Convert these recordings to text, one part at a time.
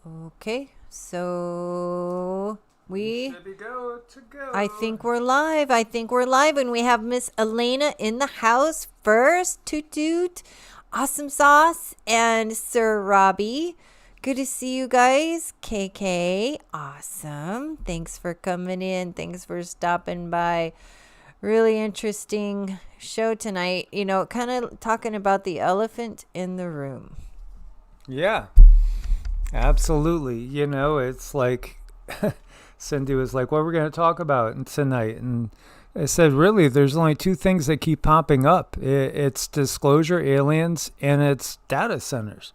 Okay, so we should be go to go. I think we're live. And we have Miss Elena in the house first. Toot toot. Awesome sauce and Sir Robbie. Good to see you guys. KK, awesome. Thanks for coming in. Thanks for stopping by. Really interesting show tonight. Kind of talking about the elephant in the room. Yeah, absolutely. It's like Cindy was like, what we're going to talk about tonight. And I said, really, there's only two things that keep popping up. It's disclosure, aliens, and it's data centers.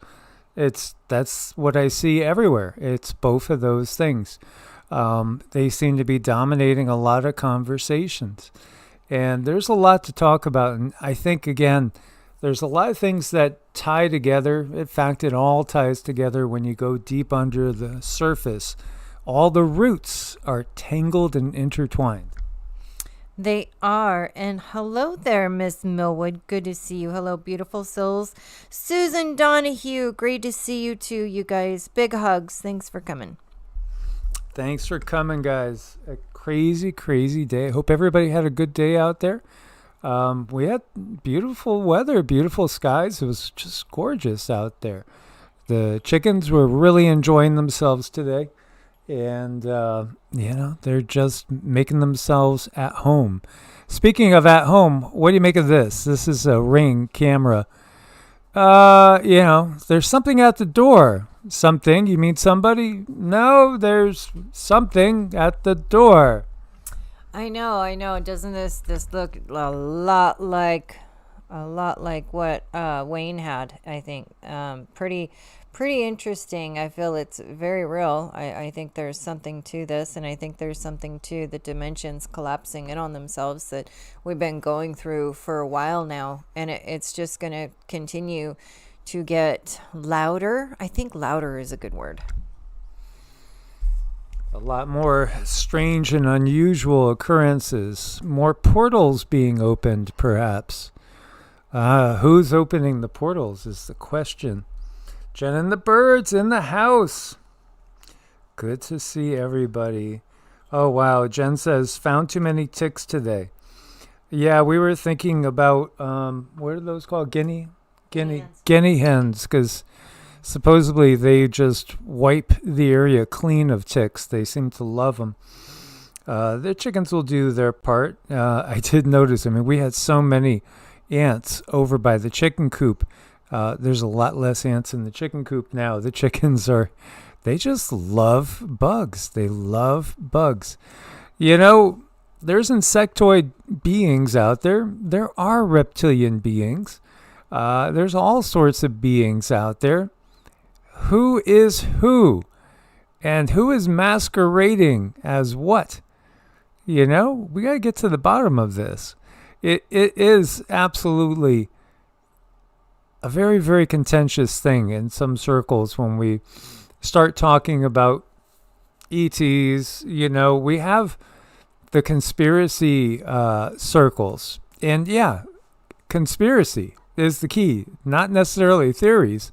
That's what I see everywhere. It's both of those things. They seem to be dominating a lot of conversations. And there's a lot to talk about. And I think, again, there's a lot of things that tie together. In fact, it all ties together when you go deep under the surface. All the roots are tangled and intertwined. They are. And hello there, Miss Millwood. Good to see you. Hello, beautiful souls. Susan Donahue, great to see you too, you guys. Big hugs. Thanks for coming. Thanks for coming, guys. A crazy, crazy day. I hope everybody had a good day out there. We had beautiful weather, beautiful skies. It was just gorgeous out there. The chickens were really enjoying themselves today. And, they're just making themselves at home. Speaking of at home, what do you make of this? This is a Ring camera. There's something at the door. Something? You mean somebody? No, there's something at the door. I know. Doesn't this look a lot like what Wayne had, I think. Pretty interesting. I feel it's very real. I think there's something to this, and I think there's something to the dimensions collapsing in on themselves that we've been going through for a while now, and it's just going to continue to get louder. I think louder is a good word. A lot more strange and unusual occurrences. More portals being opened, perhaps. Who's opening the portals is the question. Jen and the birds in the house. Good to see everybody. Oh, wow. Jen says, found too many ticks today. Yeah, we were thinking about, what are those called? Guinea hens, because supposedly they just wipe the area clean of ticks. They seem to love them. The chickens will do their part. I did notice, we had so many ants over by the chicken coop. There's a lot less ants in the chicken coop now. The chickens they just love bugs. They love bugs. There's insectoid beings out there. There are reptilian beings. There's all sorts of beings out there. Who is who? And who is masquerading as what? We got to get to the bottom of this. It is absolutely a very, very contentious thing in some circles when we start talking about ETs. We have the conspiracy circles. And yeah, conspiracy is the key, not necessarily theories.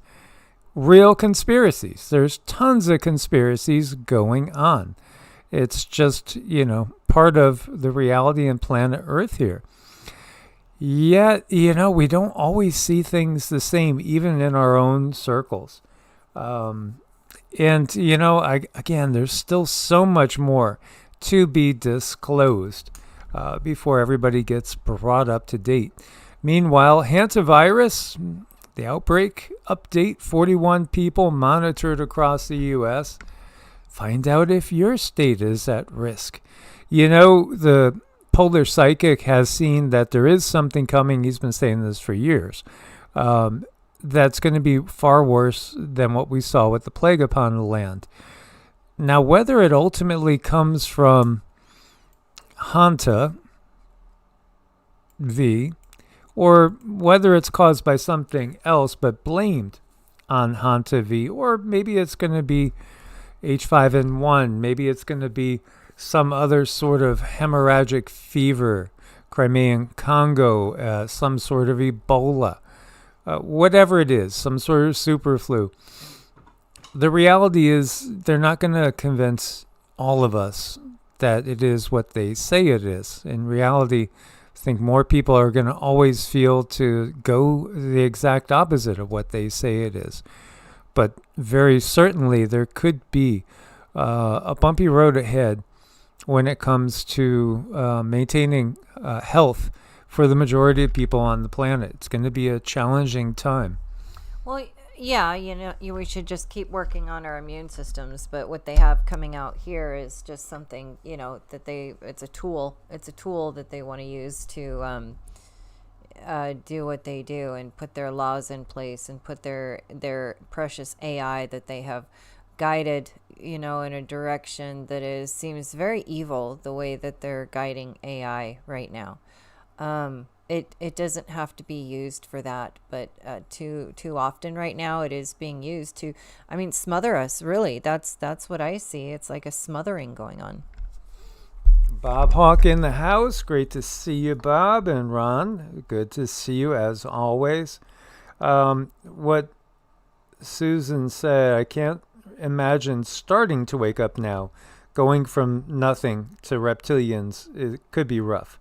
Real conspiracies. There's tons of conspiracies going on. It's just, part of the reality in planet Earth here. Yet, we don't always see things the same, even in our own circles. Again, there's still so much more to be disclosed before everybody gets brought up to date. Meanwhile, hantavirus, the outbreak update, 41 people monitored across the U.S. Find out if your state is at risk. The Polar Psychic has seen that there is something coming. He's been saying this for years. That's going to be far worse than what we saw with the plague upon the land. Now, whether it ultimately comes from Hanta V, or whether it's caused by something else but blamed on Hanta V, or maybe it's going to be H5N1, maybe it's going to be some other sort of hemorrhagic fever, Crimean Congo, some sort of Ebola, whatever it is, some sort of super flu. the reality is they're not going to convince all of us that it is what they say it is. In reality, I think more people are going to always feel to go the exact opposite of what they say it is. But very certainly there could be a bumpy road ahead when it comes to maintaining health for the majority of people on the planet. It's going to be a challenging time. Well, yeah, we should just keep working on our immune systems. But what they have coming out here is just something, that it's a tool. It's a tool that they want to use to do what they do and put their laws in place and put their precious AI that they have guided, in a direction that seems very evil, the way that they're guiding AI right now. It doesn't have to be used for that, but too often right now it is being used to, smother us. Really, that's what I see. It's like a smothering going on. Bob Hawk in the house. Great to see you, Bob. And Ron, good to see you as always. What Susan said, I can't imagine starting to wake up now. Going from nothing to reptilians, it could be rough.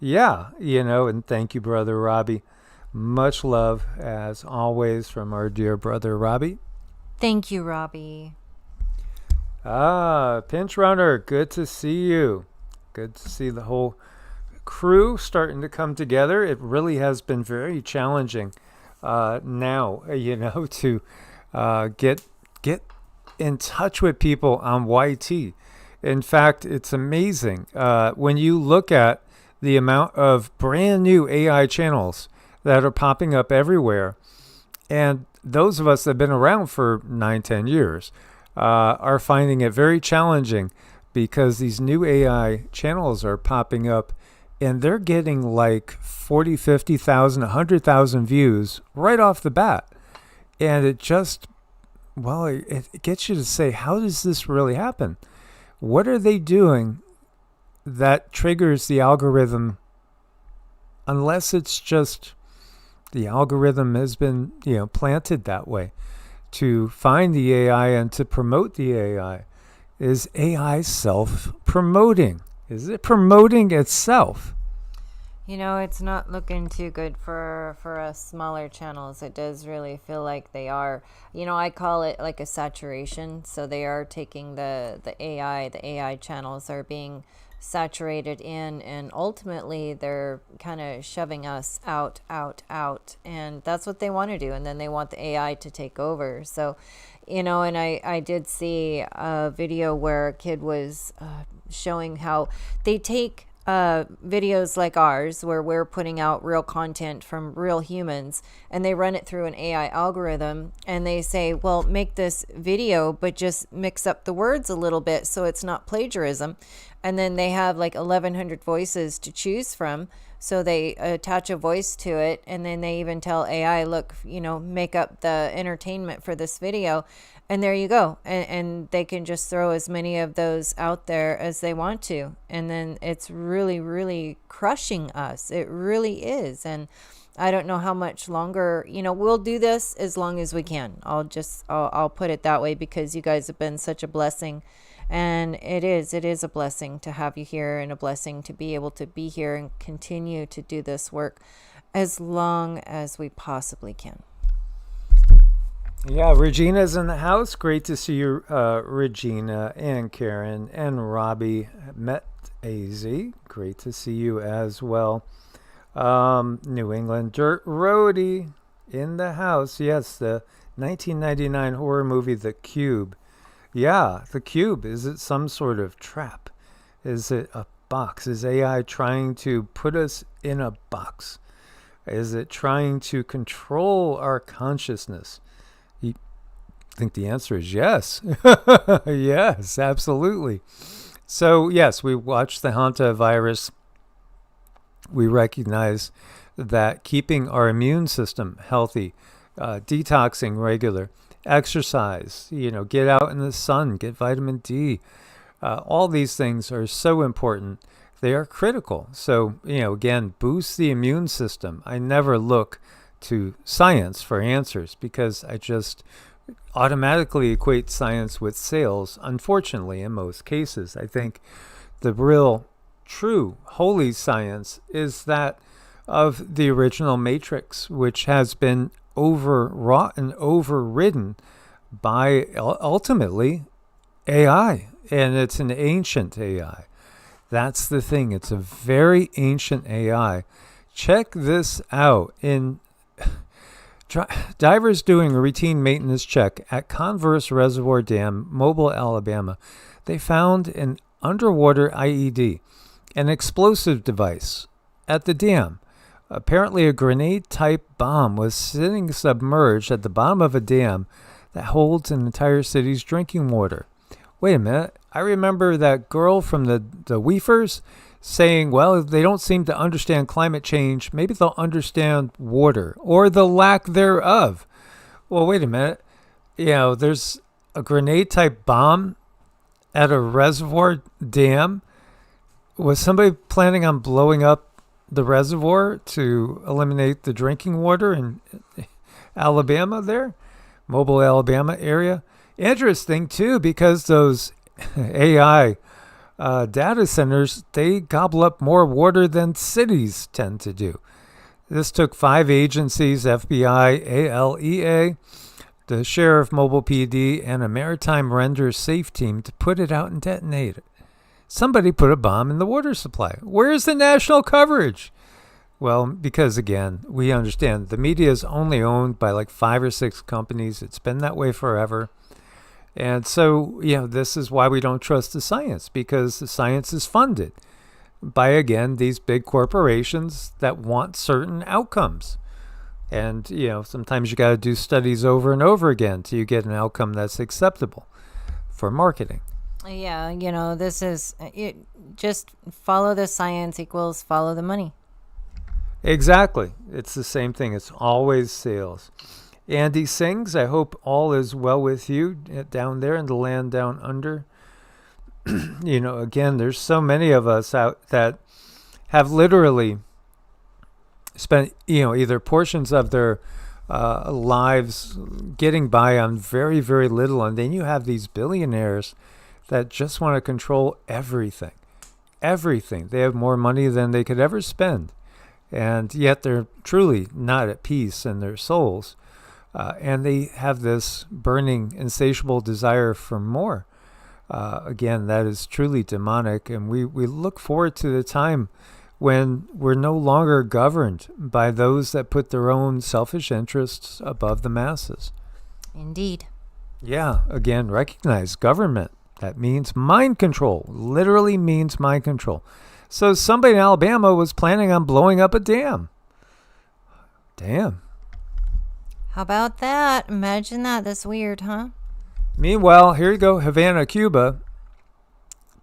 Yeah, and thank you, Brother Robbie. Much love, as always, from our dear brother Robbie. Thank you, Robbie. Pinch Runner, good to see you. Good to see the whole crew starting to come together. It really has been very challenging now, to get in touch with people on YT. In fact, it's amazing when you look at the amount of brand new AI channels that are popping up everywhere. And those of us that have been around for 9-10 years are finding it very challenging, because these new AI channels are popping up and they're getting like 40, 50,000, 100,000 views right off the bat. And it just, it gets you to say, how does this really happen? What are they doing that triggers the algorithm, unless it's just the algorithm has been, planted that way to find the AI and to promote the AI? Is AI self-promoting? Is it promoting itself? It's not looking too good for us smaller channels. It does really feel like they are, I call it like a saturation. So they are taking the AI channels are being saturated in, and ultimately they're kind of shoving us out, and that's what they want to do. And then they want the AI to take over. So, and I did see a video where a kid was showing how they take videos like ours, where we're putting out real content from real humans, and they run it through an AI algorithm, and they say, well, make this video, but just mix up the words a little bit so it's not plagiarism. And then they have like 1,100 voices to choose from. So they attach a voice to it, and then they even tell AI, look, make up the entertainment for this video. And there you go. And they can just throw as many of those out there as they want to. And then it's really, really crushing us. It really is. And I don't know how much longer, we'll do this as long as we can. I'll put it that way, because you guys have been such a blessing. And it is a blessing to have you here, and a blessing to be able to be here and continue to do this work as long as we possibly can. Yeah, Regina's in the house. Great to see you, Regina, and Karen, and Robbie Met AZ. Great to see you as well. New England Dirt Roadie in the house. Yes, the 1999 horror movie The Cube. Yeah, The Cube. Is it some sort of trap? Is it a box? Is AI trying to put us in a box? Is it trying to control our consciousness? I think the answer is yes. Yes, absolutely. So, yes, we watched the hantavirus. We recognize that keeping our immune system healthy, detoxing regular, exercise, get out in the sun, get vitamin D. All these things are so important. They are critical. So, again, boost the immune system. I never look to science for answers, because I just automatically equate science with sales, unfortunately, in most cases. I think the real, true, holy science is that of the original matrix, which has been overwrought and overridden by ultimately AI. And it's an ancient AI. That's the thing. It's a very ancient AI. Check this out. Divers doing a routine maintenance check at Converse Reservoir Dam, Mobile, Alabama, they found an underwater IED, an explosive device, at the dam. Apparently, a grenade-type bomb was sitting submerged at the bottom of a dam that holds an entire city's drinking water. Wait a minute. I remember that girl from the Weefers saying, well, they don't seem to understand climate change. Maybe they'll understand water or the lack thereof. Well, wait a minute. There's a grenade-type bomb at a reservoir dam. Was somebody planning on blowing up the reservoir to eliminate the drinking water in Alabama there? Mobile, Alabama area. Interesting, too, because those AI data centers, they gobble up more water than cities tend to do. This took 5 agencies, FBI, ALEA, the Sheriff Mobile PD, and a maritime render safe team to put it out and detonate it. Somebody put a bomb in the water supply. Where's the national coverage? Well, because again, we understand the media is only owned by like 5 or 6 companies. It's been that way forever. And so, this is why we don't trust the science, because the science is funded by, again, these big corporations that want certain outcomes. And, sometimes you got to do studies over and over again till you get an outcome that's acceptable for marketing. Yeah, this is it. Just follow the science equals follow the money. Exactly. It's the same thing. It's always sales. Andy sings, I hope all is well with you down there in the land down under. Again, there's so many of us out that have literally spent, either portions of their lives getting by on very, very little. And then you have these billionaires that just want to control everything. Everything. They have more money than they could ever spend. And yet they're truly not at peace in their souls. And they have this burning, insatiable desire for more. Again, that is truly demonic. And we look forward to the time when we're no longer governed by those that put their own selfish interests above the masses. Indeed. Yeah, again, recognize government. That means mind control. Literally means mind control. So somebody in Alabama was planning on blowing up a dam. Damn. How about that? Imagine that. That's weird, huh? Meanwhile, here you go, Havana, Cuba.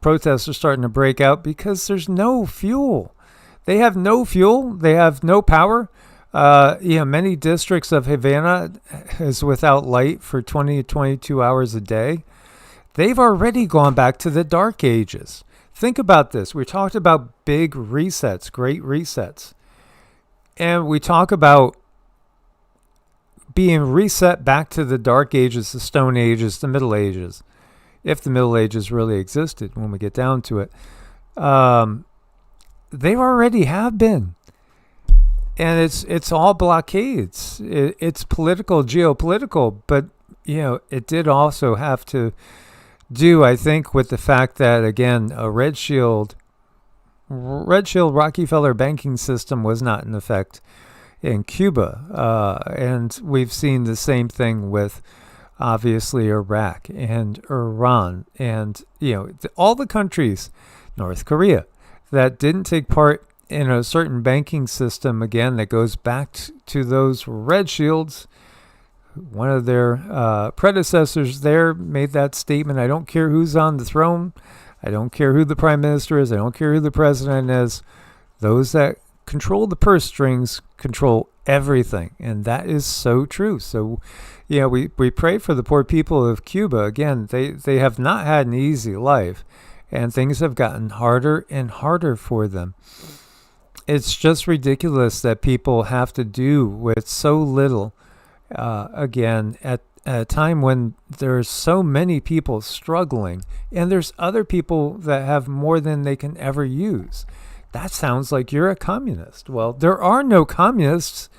Protests are starting to break out because there's no fuel. They have no fuel. They have no power. Many districts of Havana is without light for 20 to 22 hours a day. They've already gone back to the dark ages. Think about this. We talked about big resets, great resets. And we talk about being reset back to the dark ages, the stone ages, the middle ages, if the middle ages really existed when we get down to it. They already have been. And it's all blockades. It's political, geopolitical, but it did also have to do, I think, with the fact that, again, a Red Shield Rockefeller banking system was not in effect in Cuba. And we've seen the same thing with, obviously, Iraq and Iran and, all the countries, North Korea, that didn't take part in a certain banking system, again, that goes back to those Red Shields. One of their predecessors there made that statement, I don't care who's on the throne. I don't care who the prime minister is. I don't care who the president is. Those that control the purse strings control everything. And that is so true. So, we pray for the poor people of Cuba. Again, they have not had an easy life. And things have gotten harder and harder for them. It's just ridiculous that people have to do with so little, again, at at a time when there's so many people struggling, and there's other people that have more than they can ever use. That sounds like you're a communist. Well, there are no communists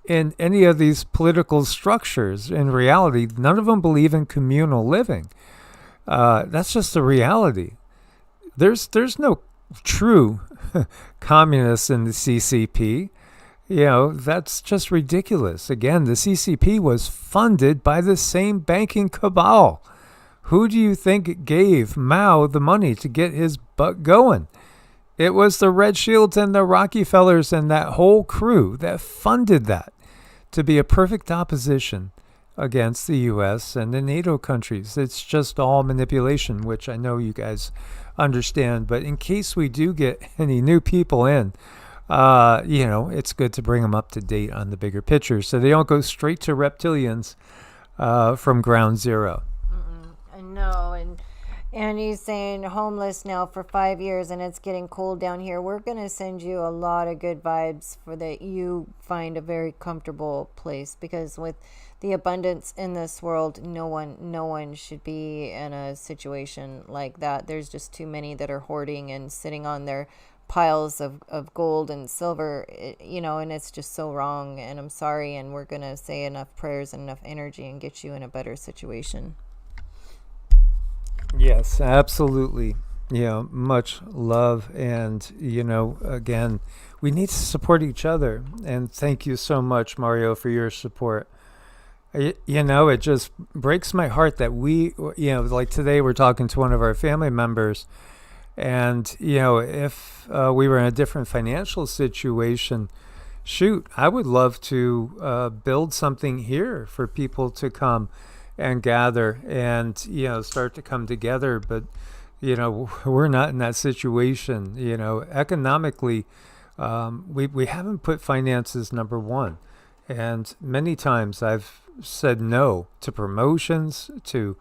in any of these political structures. In reality, none of them believe in communal living. That's just the reality. There's no true communists in the CCP. That's just ridiculous. Again, the CCP was funded by the same banking cabal. Who do you think gave Mao the money to get his butt going? It was the Red Shields and the Rockefellers and that whole crew that funded that to be a perfect opposition against the U.S. and the NATO countries. It's just all manipulation, which I know you guys understand. But in case we do get any new people in, it's good to bring them up to date on the bigger picture so they don't go straight to reptilians from ground zero. I know, and he's saying homeless now for 5 years and it's getting cold down here. We're going to send you a lot of good vibes for that you find a very comfortable place, because with the abundance in this world, no one should be in a situation like that. There's just too many that are hoarding and sitting on their piles of gold and silver, and it's just so wrong. And I'm sorry, and we're going to say enough prayers and enough energy and get you in a better situation. Yes, absolutely. Much love. And, again, we need to support each other. And thank you so much, Mario, for your support. It just breaks my heart that we, like today we're talking to one of our family members. And, if we were in a different financial situation, shoot, I would love to build something here for people to come and gather and, start to come together. But, we're not in that situation. Economically, we haven't put finances number one. And many times I've said no to promotions, to,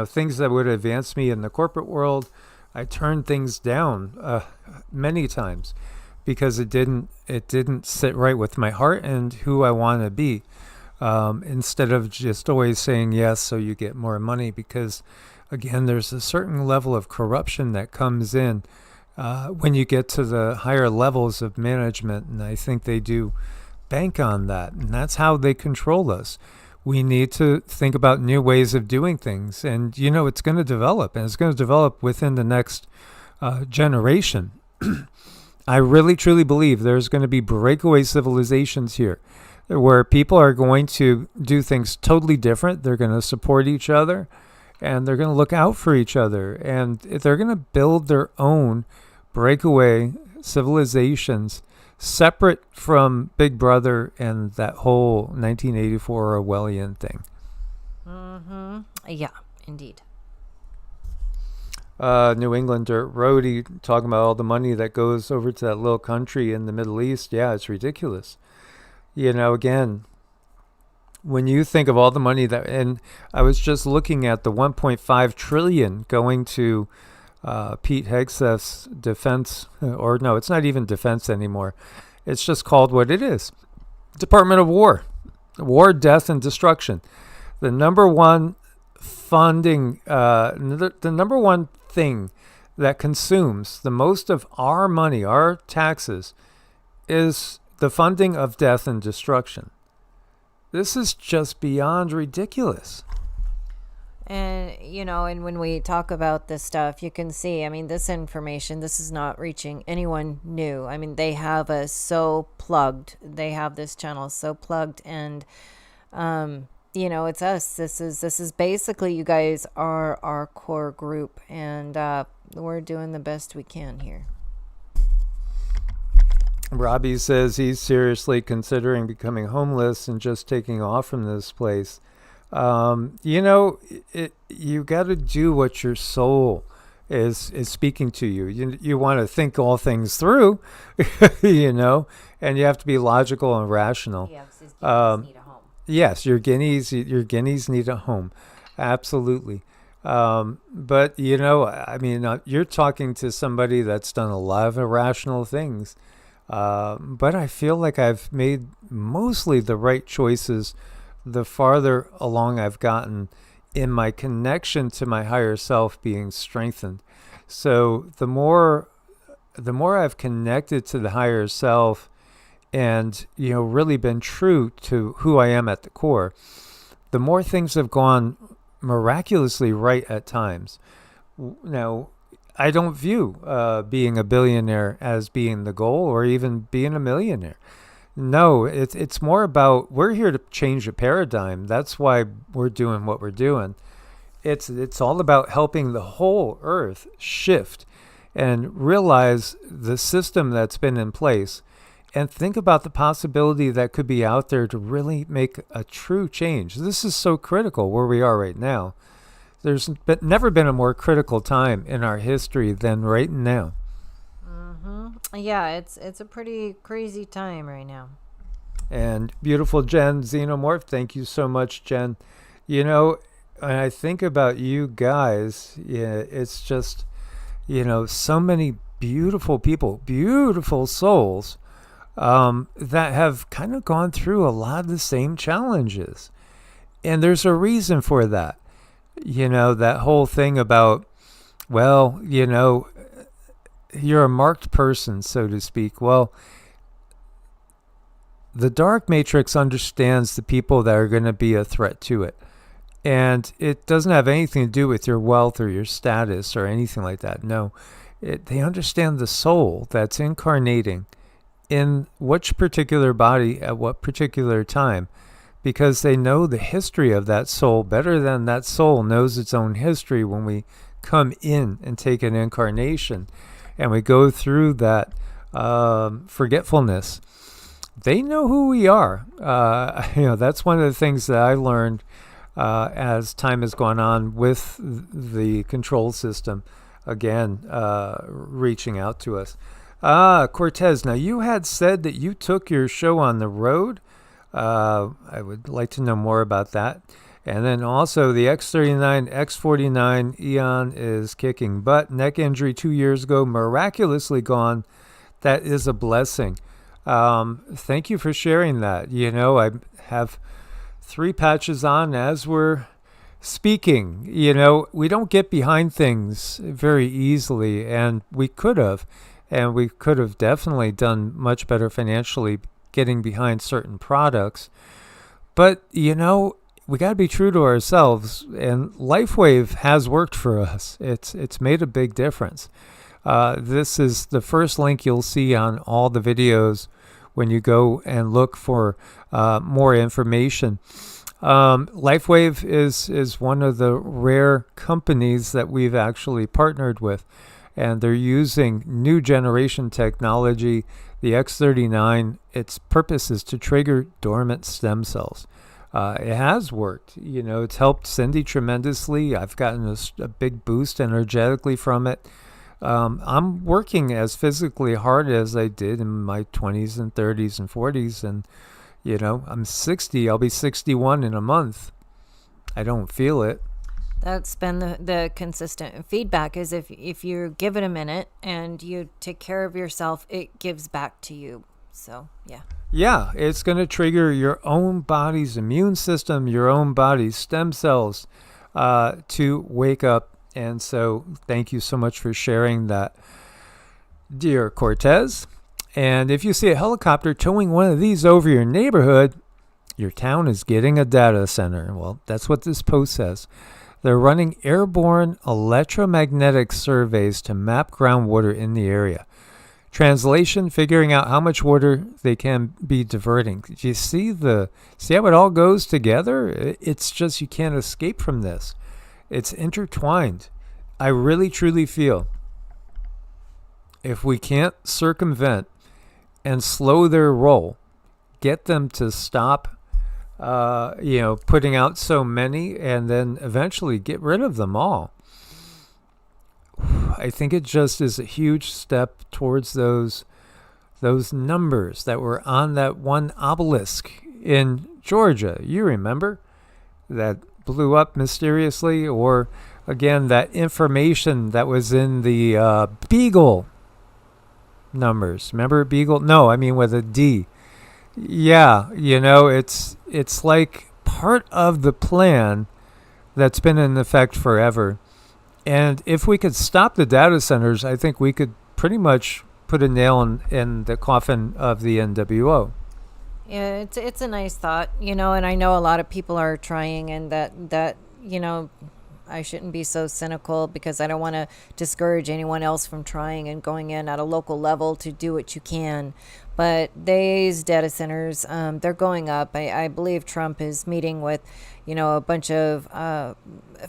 things that would advance me in the corporate world. I turned things down many times because it didn't sit right with my heart and who I want to be. Instead of just always saying yes so you get more money, because again, there's a certain level of corruption that comes in when you get to the higher levels of management, and I think they do bank on that, and that's how they control us. We need to think about new ways of doing things, and it's going to develop, and it's going to develop within the next generation. I really truly believe there's going to be breakaway civilizations here where people are going to do things totally different. They're going to support each other, and they're going to look out for each other, and they're going to build their own breakaway civilizations separate from Big Brother and that whole 1984 Orwellian thing. Yeah, indeed. New England Dirt Roadie talking about all the money that goes over to that little country in the Middle East. Yeah, it's ridiculous. Again, when you think of all the money that, and I was just looking at the 1.5 trillion going to Pete Hegseth's defense, or no, it's not even defense anymore. It's just called what it is. Department of War, death, and destruction. The number one funding, the number one thing that consumes the most of our money, our taxes, is the funding of death and destruction. This is just beyond ridiculous. And, and when we talk about this stuff, you can see, this information, this is not reaching anyone new. They have us so plugged. They have this channel so plugged, and, it's us. This is basically, you guys are our core group, and we're doing the best we can here. Robbie says he's seriously considering becoming homeless and just taking off from this place. You got to do what your soul is speaking to you. You want to think all things through, and you have to be logical and rational. Yeah, because guineas need a home. Yes, your guineas need a home. Absolutely. But you're talking to somebody that's done a lot of irrational things. But I feel like I've made mostly the right choices the farther along I've gotten in my connection to my higher self being strengthened. So the more I've connected to the higher self and, really been true to who I am at the core, the more things have gone miraculously right at times. Now, I don't view being a billionaire as being the goal, or even being a millionaire. No, it's more about, we're here to change a paradigm. That's why we're doing what we're doing. It's all about helping the whole earth shift and realize the system that's been in place, and think about the possibility that could be out there to really make a true change. This is so critical where we are right now. There's never been a more critical time in our history than right now. Yeah, it's a pretty crazy time right now. And beautiful Jen Xenomorph, thank you so much, Jen. When I think about you guys, yeah, it's just, so many beautiful people, beautiful souls, that have kind of gone through a lot of the same challenges. And there's a reason for that. That whole thing about, well, you're a marked person, so to speak. Well, the dark matrix understands the people that are going to be a threat to it. And it doesn't have anything to do with your wealth or your status or anything like that. No, they understand the soul that's incarnating in which particular body at what particular time, because they know the history of that soul better than that soul knows its own history when we come in and take an incarnation and we go through that forgetfulness. They know who we are. That's one of the things that I learned as time has gone on with the control system, again, reaching out to us. Cortez, now you had said that you took your show on the road. I would like to know more about that. And then also the X39, X49 Eon is kicking butt. Neck injury 2 years ago, miraculously gone. That is a blessing. Thank you for sharing that. I have 3 patches on as we're speaking. We don't get behind things very easily, and we could have. And we could have definitely done much better financially getting behind certain products. But, we got to be true to ourselves. And LifeWave has worked for us. It's made a big difference. This is the first link you'll see on all the videos when you go and look for more information. LifeWave is one of the rare companies that we've actually partnered with. And they're using new generation technology. The X39, its purpose is to trigger dormant stem cells. It has worked. It's helped Cindy tremendously. I've gotten a big boost energetically from it. I'm working as physically hard as I did in my 20s and 30s and 40s. And, I'm 60. I'll be 61 in a month. I don't feel it. That's been the consistent feedback, is if you give it a minute and you take care of yourself, it gives back to you. So, yeah. Yeah, it's going to trigger your own body's immune system, your own body's stem cells to wake up. And so thank you so much for sharing that, dear Cortez. And if you see a helicopter towing one of these over your neighborhood, your town is getting a data center. Well, that's what this post says. They're running airborne electromagnetic surveys to map groundwater in the area. Translation, figuring out how much water they can be diverting. Do you see how it all goes together? It's just, you can't escape from this. It's intertwined. I really truly feel if we can't circumvent and slow their roll, get them to stop putting out so many, and then eventually get rid of them all. I think it just is a huge step towards those numbers that were on that one obelisk in Georgia. You remember? That blew up mysteriously, or again, that information that was in the Beagle numbers. Remember Beagle? No, I mean with a D. Yeah, it's like part of the plan that's been in effect forever. And if we could stop the data centers, I think we could pretty much put a nail in the coffin of the NWO. Yeah, it's a nice thought, and I know a lot of people are trying, and that I shouldn't be so cynical, because I don't want to discourage anyone else from trying and going in at a local level to do what you can. But these data centers, they're going up. I believe Trump is meeting with, a bunch of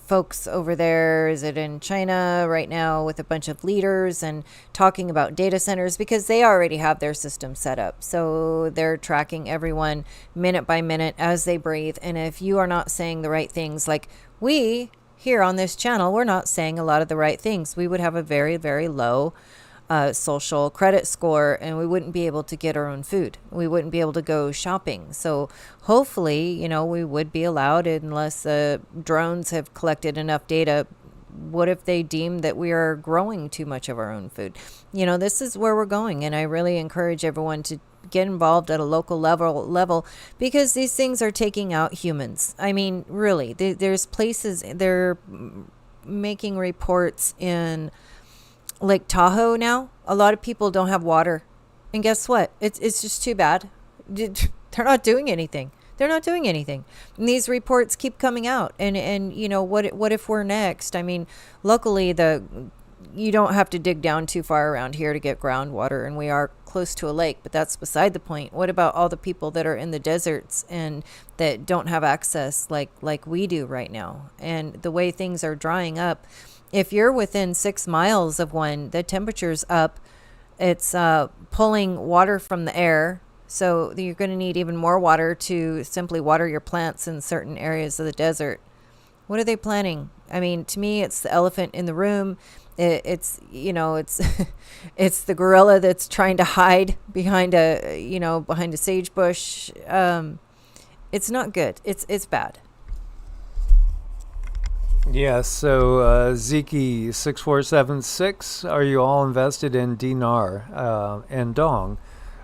folks over there. Is it in China right now, with a bunch of leaders, and talking about data centers, because they already have their system set up. So they're tracking everyone minute by minute as they breathe. And if you are not saying the right things, like we here on this channel, we're not saying a lot of the right things, we would have a very, very low social credit score, and we wouldn't be able to get our own food. We wouldn't be able to go shopping. So hopefully, we would be allowed, unless drones have collected enough data. What if they deem that we are growing too much of our own food? This is where we're going, and I really encourage everyone to get involved at a local level, because these things are taking out humans. I mean, really, there's places, they're making reports in Lake Tahoe now. A lot of people don't have water, and guess what? It's just too bad. They're not doing anything. And these reports keep coming out, and what if we're next? I mean, luckily you don't have to dig down too far around here to get groundwater, and we are close to a lake, but that's beside the point. What about all the people that are in the deserts and that don't have access like we do right now? And the way things are drying up, if you're within 6 miles of one, the temperature's up. It's pulling water from the air. So you're going to need even more water to simply water your plants in certain areas of the desert. What are they planning? I mean, to me, it's the elephant in the room. It's it's the gorilla that's trying to hide behind a sage bush. It's not good. It's bad. Yeah, so Ziki6476, are you all invested in dinar and dong?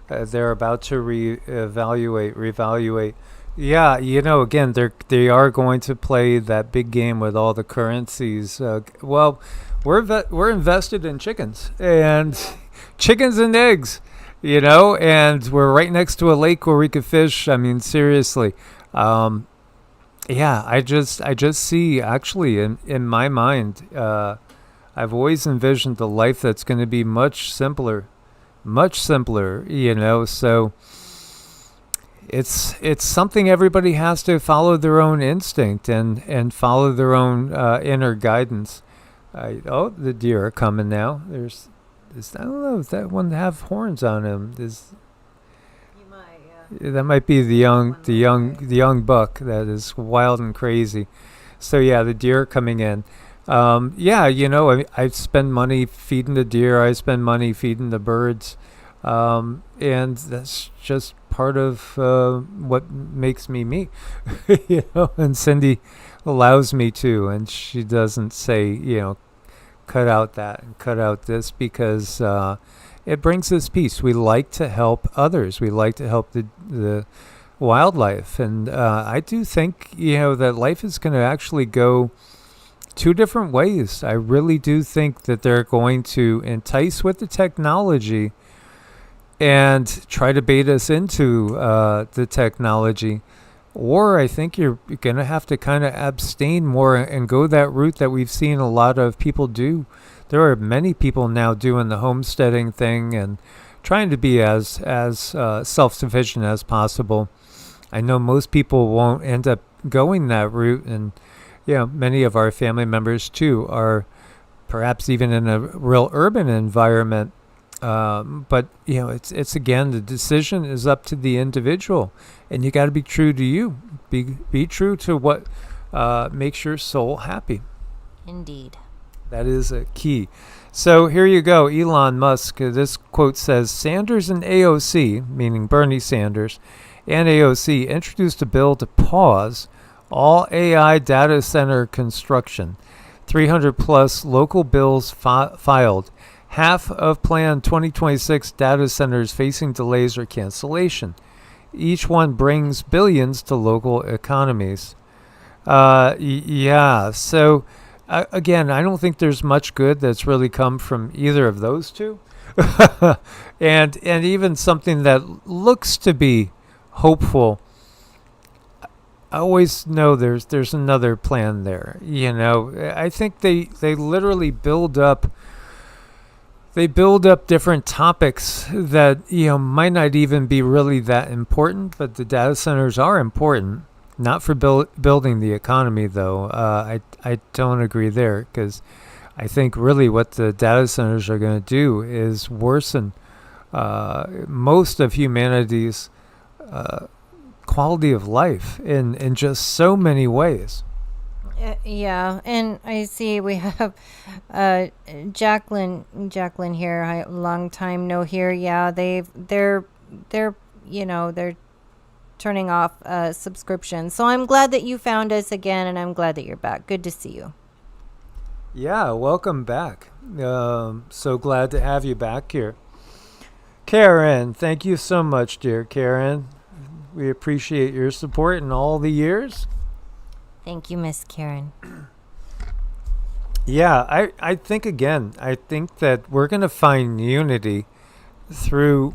They're about to reevaluate. Yeah, again, they are going to play that big game with all the currencies. Well, we're invested in chickens and chickens and eggs, and we're right next to a lake where we could fish. I mean, seriously. Yeah, I just see, actually, in my mind, I've always envisioned a life that's going to be much simpler, so it's something everybody has to follow their own instinct and follow their own inner guidance. The deer are coming now. I don't know if that one have horns on him. That might be the young buck that is wild and crazy. So yeah, the deer coming in. I spend money feeding the deer. I spend money feeding the birds, and that's just part of what makes me me. And Cindy allows me to, and she doesn't say, cut out that and cut out this, because it brings us peace. We like to help others. We like to help the wildlife. And I do think, that life is going to actually go two different ways. I really do think that they're going to entice with the technology and try to bait us into the technology. Or I think you're going to have to kind of abstain more and go that route that we've seen a lot of people do. There are many people now doing the homesteading thing and trying to be as self-sufficient as possible. I know most people won't end up going that route, and many of our family members too are perhaps even in a real urban environment. But it's again, the decision is up to the individual, and you got to be true to you. Be true to what makes your soul happy. Indeed. That is a key. So here you go, Elon Musk. This quote says, Sanders and AOC, meaning Bernie Sanders, and AOC introduced a bill to pause all AI data center construction. 300 plus local bills filed. Half of planned 2026 data centers facing delays or cancellation. Each one brings billions to local economies. Yeah, so again, I don't think there's much good that's really come from either of those two. And even something that looks to be hopeful, I always know there's another plan there. I think they literally build up different topics that might not even be really that important, but the data centers are important. Not for building the economy, though. I don't agree there, because I think really what the data centers are going to do is worsen most of humanity's quality of life in just so many ways. Yeah, and I see we have Jacqueline here. Long time no here. Yeah, they're turning off subscriptions. So I'm glad that you found us again, and I'm glad that you're back. Good to see you. Yeah, welcome back. So glad to have you back here. Karen, thank you so much, dear Karen. We appreciate your support in all the years. Thank you, Miss Karen. Yeah, I think that we're going to find unity through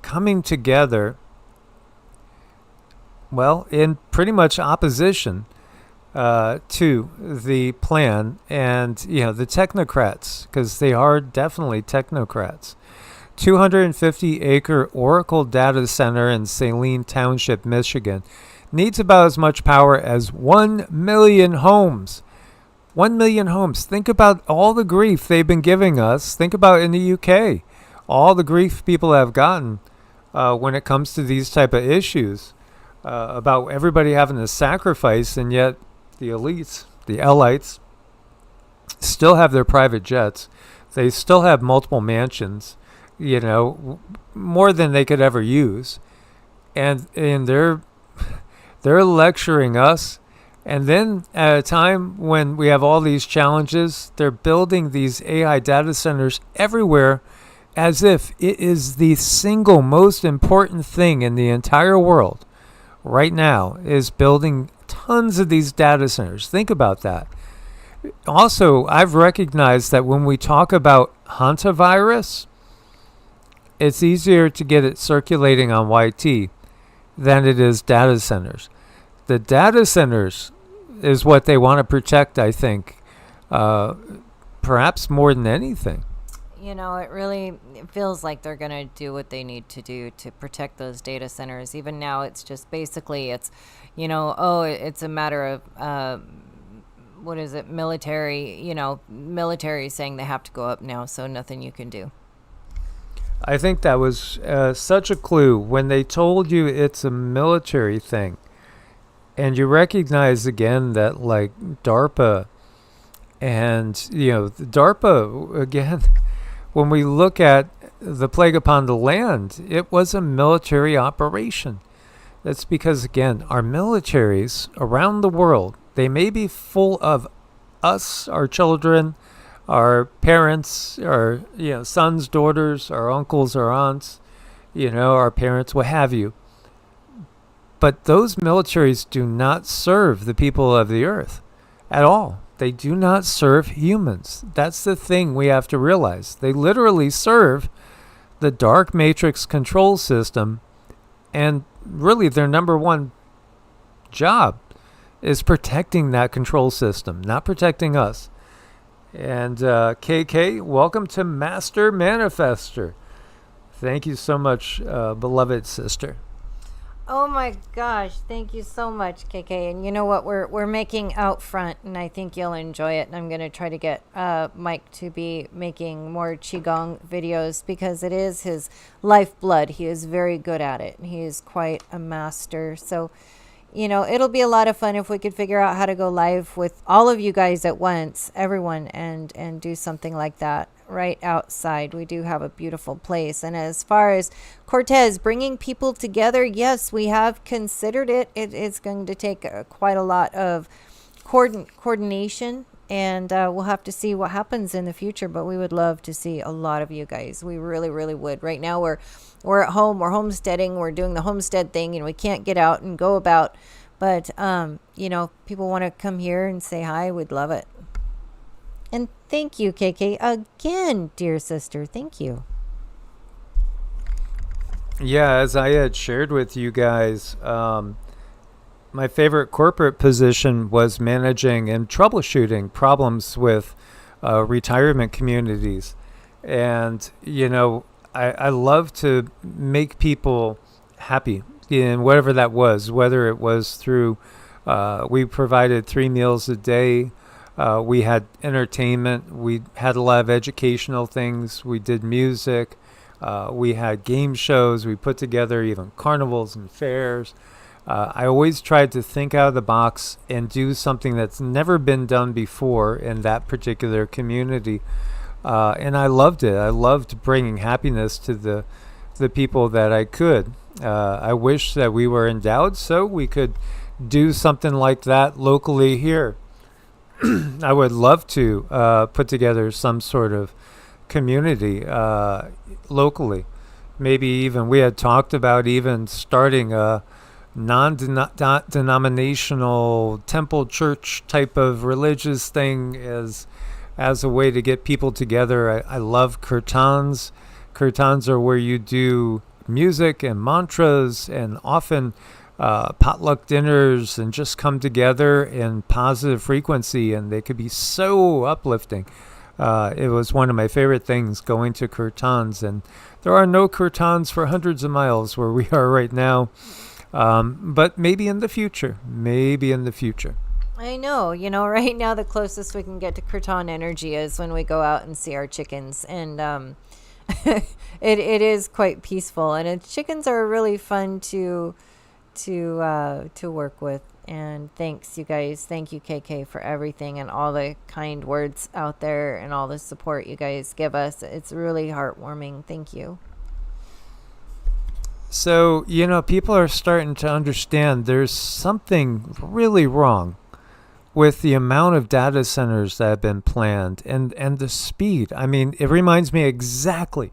coming together, well, in pretty much opposition to the plan and, the technocrats, because they are definitely technocrats. 250-acre Oracle data center in Saline Township, Michigan, needs about as much power as 1 million homes. 1 million homes. Think about all the grief they've been giving us. Think about in the UK, all the grief people have gotten when it comes to these type of issues, about everybody having to sacrifice, and yet the elites, the elites, still have their private jets. They still have multiple mansions, more than they could ever use. And they're lecturing us. And then at a time when we have all these challenges, they're building these AI data centers everywhere as if it is the single most important thing in the entire world right now, is building tons of these data centers. Think about that. Also, I've recognized that when we talk about hantavirus, it's easier to get it circulating on YT than it is data centers. The data centers is what they want to protect, I think, perhaps more than anything. It really feels like they're going to do what they need to do to protect those data centers. Even now, it's just basically, it's a matter of, what is it, military, military saying they have to go up now, so nothing you can do. I think that was such a clue when they told you it's a military thing. And you recognize again that, like, DARPA and, DARPA, again, when we look at the plague upon the land, it was a military operation. That's because, again, our militaries around the world, they may be full of us, our children, our parents, our sons, daughters, our uncles, our aunts, our parents, what have you. But those militaries do not serve the people of the earth at all. They do not serve humans. That's the thing we have to realize. They literally serve the dark matrix control system, and really their number one job is protecting that control system, not protecting us. And KK, welcome to Master Manifester. Thank you so much, beloved sister. Oh my gosh, thank you so much, KK. And you know what, we're making out front, and I think you'll enjoy it. And I'm going to try to get Mike to be making more Qigong videos, because it is his lifeblood. He is very good at it. He is quite a master. So, it'll be a lot of fun if we could figure out how to go live with all of you guys at once, everyone, and do something like that right outside. We do have a beautiful place. And as far as Cortez bringing people together, yes, we have considered it. It's going to take quite a lot of coordination And we'll have to see what happens in the future, but we would love to see a lot of you guys. We really, really would. Right now we're at home, we're homesteading, we're doing the homestead thing, and we can't get out and go about. But people want to come here and say hi, we'd love it. And thank you, KK, again, dear sister. Thank you. Yeah, as I had shared with you guys, my favorite corporate position was managing and troubleshooting problems with retirement communities. And, I love to make people happy in whatever that was, whether it was through, we provided 3 meals a day. We had entertainment. We had a lot of educational things. We did music. We had game shows. We put together even carnivals and fairs. I always tried to think out of the box and do something that's never been done before in that particular community. And I loved it. I loved bringing happiness to the people that I could. I wish that we were endowed so we could do something like that locally here. I would love to put together some sort of community locally. Maybe even we had talked about even starting a non-denominational temple church type of religious thing as a way to get people together. I love kirtans. Kirtans are where you do music and mantras and often potluck dinners and just come together in positive frequency, and they could be so uplifting. It was one of my favorite things, going to kirtans, and there are no kirtans for hundreds of miles where we are right now. But maybe in the future. I know, right now the closest we can get to kirtan energy is when we go out and see our chickens. And it is quite peaceful. And chickens are really fun to work with. And thanks, you guys. Thank you, KK, for everything and all the kind words out there and all the support you guys give us. It's really heartwarming. Thank you. So, people are starting to understand there's something really wrong with the amount of data centers that have been planned and the speed. I mean, it reminds me exactly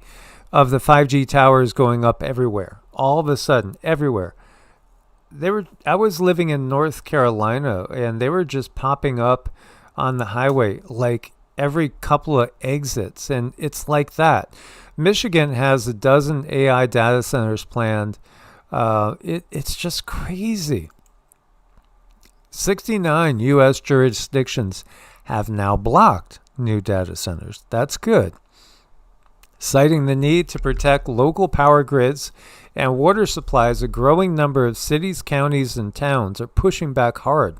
of the 5G towers going up everywhere, all of a sudden, everywhere. I was living in North Carolina, and they were just popping up on the highway like every couple of exits, and it's like that. Michigan has 12 AI data centers planned. It's just crazy. 69 U.S. jurisdictions have now blocked new data centers. That's good. Citing the need to protect local power grids and water supplies, a growing number of cities, counties, and towns are pushing back hard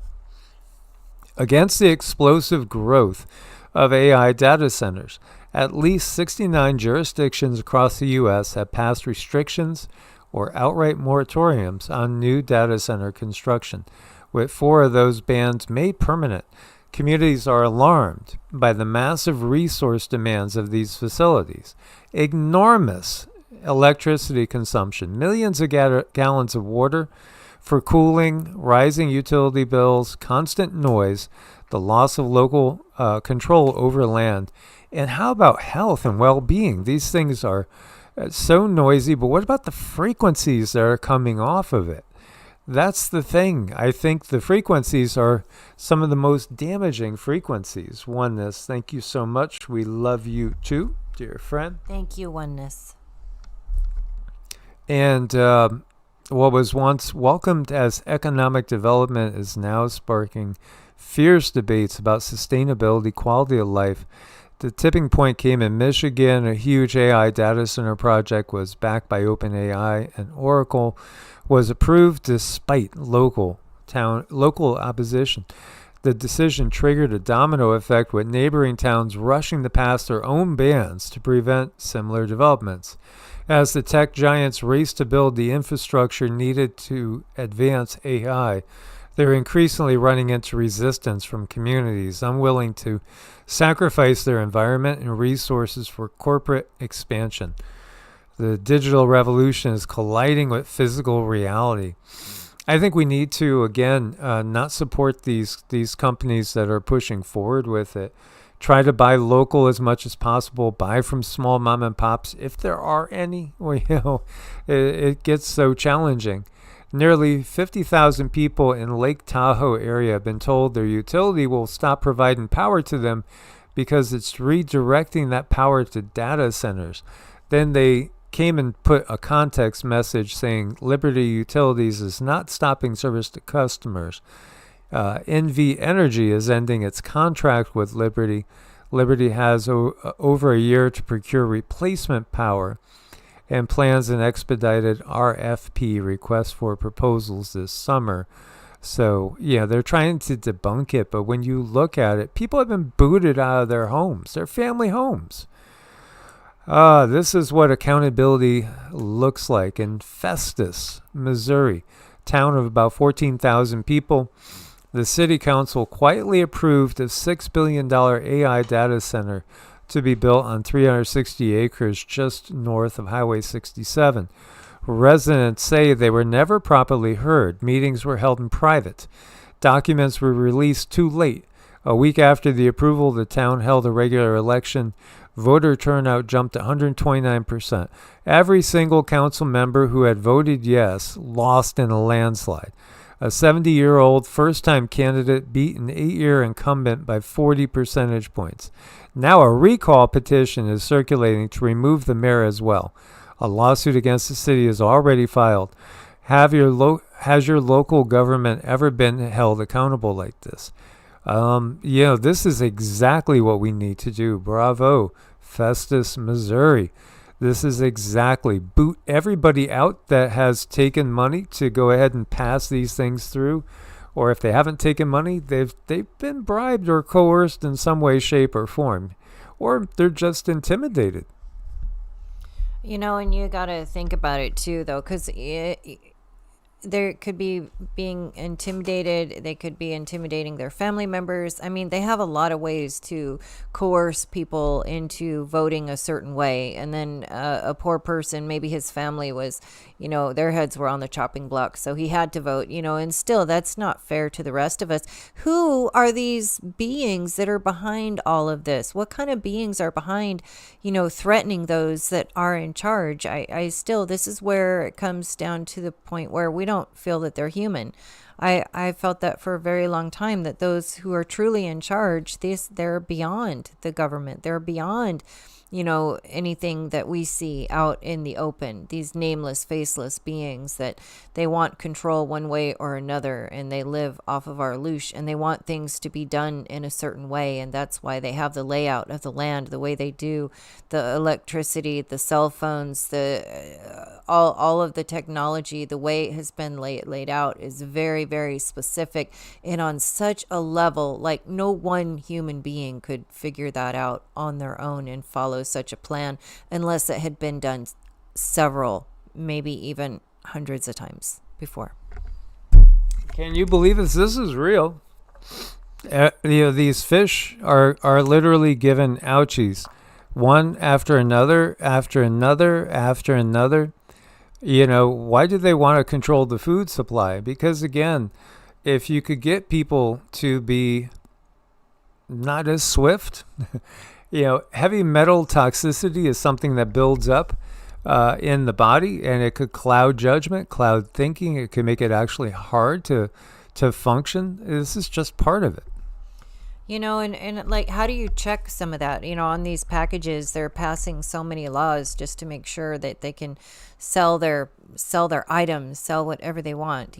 against the explosive growth of AI data centers. At least 69 jurisdictions across the U.S. have passed restrictions or outright moratoriums on new data center construction, with 4 of those bans made permanent. Communities are alarmed by the massive resource demands of these facilities. Enormous electricity consumption, millions of gallons of water for cooling, rising utility bills, constant noise, the loss of local control over land. And how about health and well-being? These things are so noisy, but what about the frequencies that are coming off of it? That's the thing. I think the frequencies are some of the most damaging frequencies. Oneness, thank you so much. We love you too, dear friend. Thank you, Oneness. And what was once welcomed as economic development is now sparking fierce debates about sustainability, quality of life. The tipping point came in Michigan. A huge AI data center project was backed by OpenAI, and Oracle was approved despite local opposition. The decision triggered a domino effect, with neighboring towns rushing to pass their own bans to prevent similar developments. As the tech giants race to build the infrastructure needed to advance AI, they're increasingly running into resistance from communities unwilling to sacrifice their environment and resources for corporate expansion. The digital revolution is colliding with physical reality. I think we need to, again, not support these companies that are pushing forward with it. Try to buy local as much as possible. Buy from small mom and pops, if there are any. Well, it gets so challenging. Nearly 50,000 people in Lake Tahoe area have been told their utility will stop providing power to them because it's redirecting that power to data centers. Then they came and put a context message saying Liberty Utilities is not stopping service to customers. NV Energy is ending its contract with Liberty. Liberty has over a year to procure replacement power and plans an expedited RFP, request for proposals, this summer. So, yeah, they're trying to debunk it, but when you look at it, people have been booted out of their homes, their family homes. This is what accountability looks like in Festus, Missouri, town of about 14,000 people. The city council quietly approved a $6 billion AI data center to be built on 360 acres just north of Highway 67. Residents say they were never properly heard. Meetings were held in private. Documents were released too late. A week after the approval, the town held a regular election. Voter turnout jumped to 129%. Every single council member who had voted yes lost in a landslide. A 70-year-old first-time candidate beat an 8-year incumbent by 40 percentage points. Now a recall petition is circulating to remove the mayor as well. A lawsuit against the city is already filed. Has your local government ever been held accountable like this? This is exactly what we need to do. Bravo, Festus, Missouri. This is exactly. Boot everybody out that has taken money to go ahead and pass these things through. Or if they haven't taken money, they've been bribed or coerced in some way, shape, or form. Or they're just intimidated. And you got to think about it too, though, because there could be being intimidated. They could be intimidating their family members. I mean, they have a lot of ways to coerce people into voting a certain way. And then a poor person, maybe his family was, their heads were on the chopping block, so he had to vote, and still that's not fair to the rest of us. Who are these beings that are behind all of this? What kind of beings are behind, threatening those that are in charge? I still, this is where it comes down to the point where we don't feel that they're human. I felt that for a very long time, that those who are truly in charge, they're beyond the government. They're beyond, anything that we see out in the open. These nameless, faceless beings that they want control one way or another, and they live off of our leash, and they want things to be done in a certain way, and that's why they have the layout of the land the way they do, the electricity, the cell phones, all of the technology, the way it has been laid out is very, very specific, and on such a level, like no one human being could figure that out on their own and follow such a plan unless it had been done several, maybe even hundreds of times before. Can you believe this? This is real. These fish are literally given ouchies, one after another, after another, after another. Why do they want to control the food supply? Because again, if you could get people to be not as swift, heavy metal toxicity is something that builds up in the body, and it could cloud judgment, cloud thinking. It could make it actually hard to function. This is just part of it. And like, how do you check some of that? On these packages, they're passing so many laws just to make sure that they can sell their items, sell whatever they want,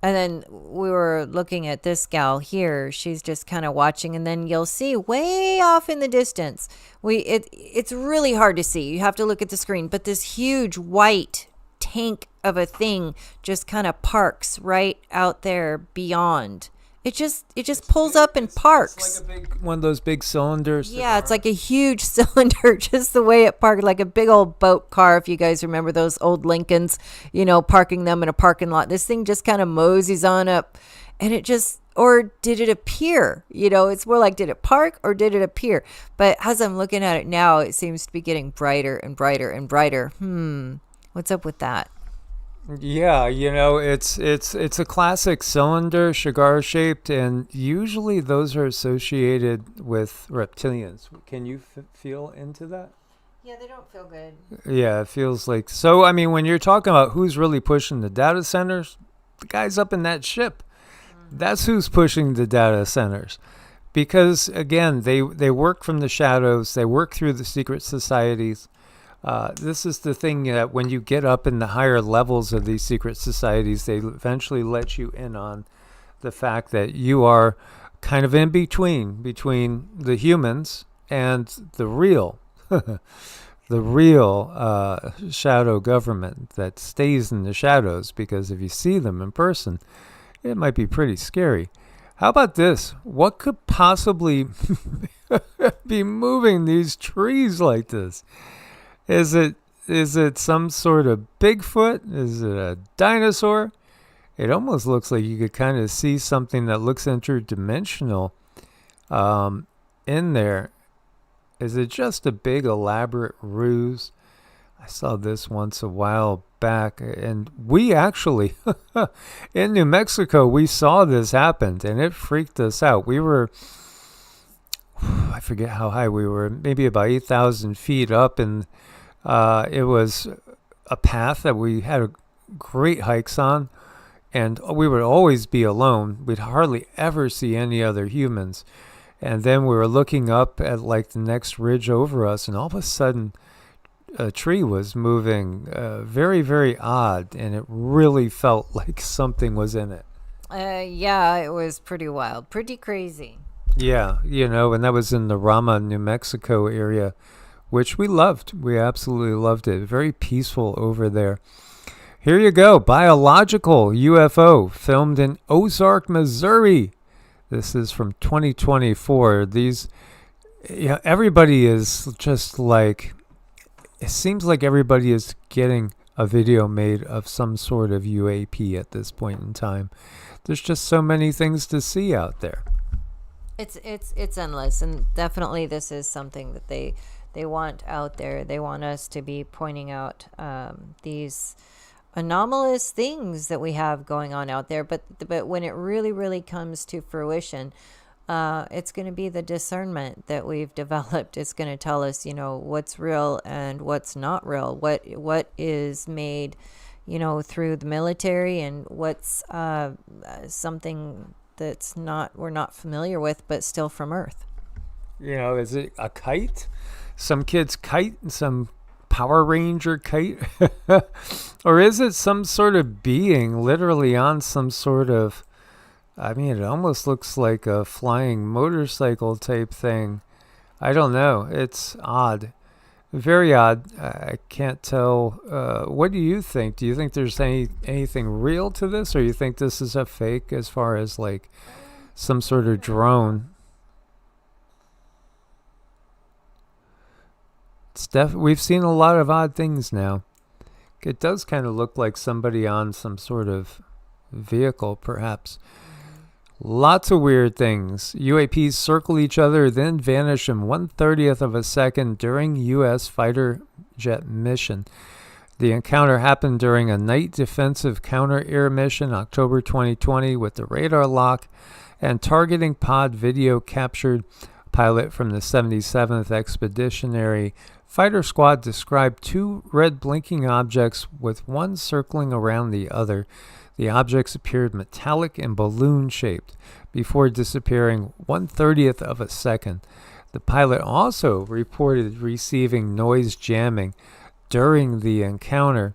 and then we were looking at this gal here. She's just kind of watching, and then you'll see way off in the distance. It's really hard to see. You have to look at the screen, but this huge white tank of a thing just kind of parks right out there beyond. It just pulls up and parks. It's like a big one of those big cylinders. Yeah, it's like a huge cylinder, just the way it parked, like a big old boat car. If you guys remember those old Lincolns, parking them in a parking lot. This thing just kind of moseys on up, and it just, or did it appear? It's more like, did it park or did it appear? But as I'm looking at it now, it seems to be getting brighter and brighter and brighter. What's up with that? Yeah, it's a classic cylinder, cigar shaped, and usually those are associated with reptilians. Can you feel into that? Yeah, they don't feel good. Yeah, it feels like so. I mean, when you're talking about who's really pushing the data centers, the guys up in that ship. That's who's pushing the data centers. Because again, they work from the shadows. They work through the secret societies. This is the thing that when you get up in the higher levels of these secret societies, they eventually let you in on the fact that you are kind of in between the humans and the real, the real shadow government that stays in the shadows. Because if you see them in person, it might be pretty scary. How about this? What could possibly be moving these trees like this? Is it some sort of Bigfoot? Is it a dinosaur? It almost looks like you could kind of see something that looks interdimensional in there. Is it just a big elaborate ruse? I saw this once a while back, and we actually, in New Mexico, we saw this happen, and it freaked us out. We were, I forget how high we were, maybe about 8,000 feet up, and it was a path that we had great hikes on, and we would always be alone. We'd hardly ever see any other humans. And then we were looking up at like the next ridge over us, and all of a sudden, a tree was moving very, very odd, and it really felt like something was in it. Yeah, it was pretty wild, pretty crazy. Yeah, and that was in the Rama, New Mexico area, which we loved. We absolutely loved it. Very peaceful over there. Here you go. Biological UFO filmed in Ozark, Missouri. This is from 2024. Everybody is just like, it seems like everybody is getting a video made of some sort of UAP at this point in time. There's just so many things to see out there. It's endless, and definitely this is something that they want out there. They want us to be pointing out these anomalous things that we have going on out there. But when it really comes to fruition, it's going to be the discernment that we've developed. It's going to tell us, what's real and what's not real. What is made, through the military, and what's something that's we're not familiar with, but still from Earth. Is it a kite? Some kid's kite, some Power Ranger kite? Or is it some sort of being literally on some sort of, it almost looks like a flying motorcycle type thing. I don't know. It's odd. Very odd. I can't tell. What do you think? Do you think there's anything real to this, or you think this is a fake as far as like some sort of drone? We've seen a lot of odd things now. It does kind of look like somebody on some sort of vehicle, perhaps. Lots of weird things. UAPs circle each other, then vanish in 1/30th of a second during U.S. fighter jet mission. The encounter happened during a night defensive counter-air mission, October 2020, with the radar lock and targeting pod video captured. Pilot from the 77th Expeditionary Fighter Squad described two red blinking objects with one circling around the other. The objects appeared metallic and balloon-shaped before disappearing 1/30th of a second. The pilot also reported receiving noise jamming during the encounter.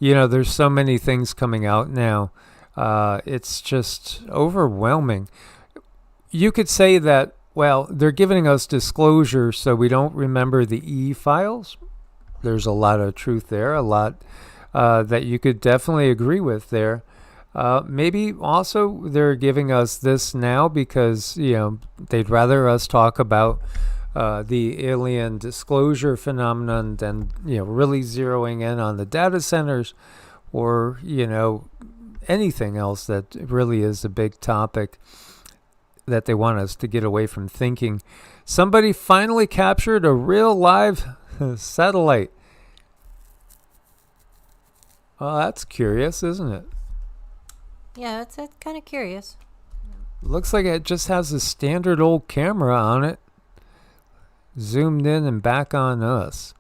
There's so many things coming out now. It's just overwhelming. You could say that, well, they're giving us disclosure so we don't remember the E-files. There's a lot of truth there, a lot that you could definitely agree with there. Maybe also they're giving us this now because, they'd rather us talk about the alien disclosure phenomenon than, really zeroing in on the data centers or, anything else that really is a big topic that they want us to get away from thinking. Somebody finally captured a real live satellite. Oh, that's curious, isn't it? Yeah, it's kind of curious. Looks like it just has a standard old camera on it, zoomed in and back on us.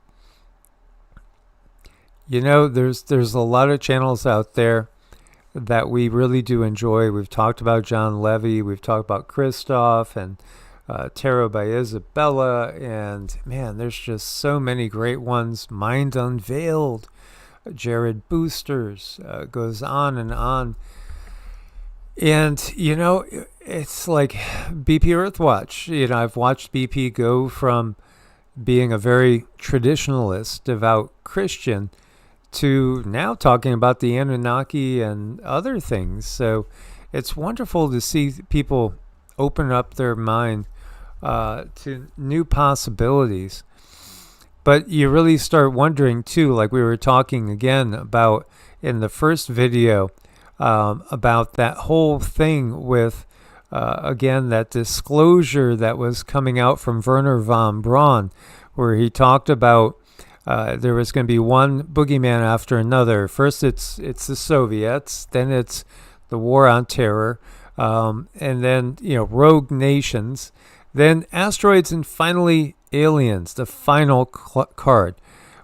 You know, there's a lot of channels out there that we really do enjoy. We've talked about John Levy, we've talked about Christoph, and Tarot by Isabella, and man, there's just so many great ones. Mind Unveiled, Jared Boosters, goes on and on. And, you know, it's like BP Earthwatch. You know, I've watched BP go from being a very traditionalist, devout Christian to now talking about the Anunnaki and other things. So it's wonderful to see people open up their mind to new possibilities. But you really start wondering, too, like we were talking again about in the first video, about that whole thing with, again, that disclosure that was coming out from Werner von Braun, where he talked about there was going to be one boogeyman after another. First, it's the Soviets, then it's the war on terror, and then rogue nations, then asteroids, and finally aliens. The final card,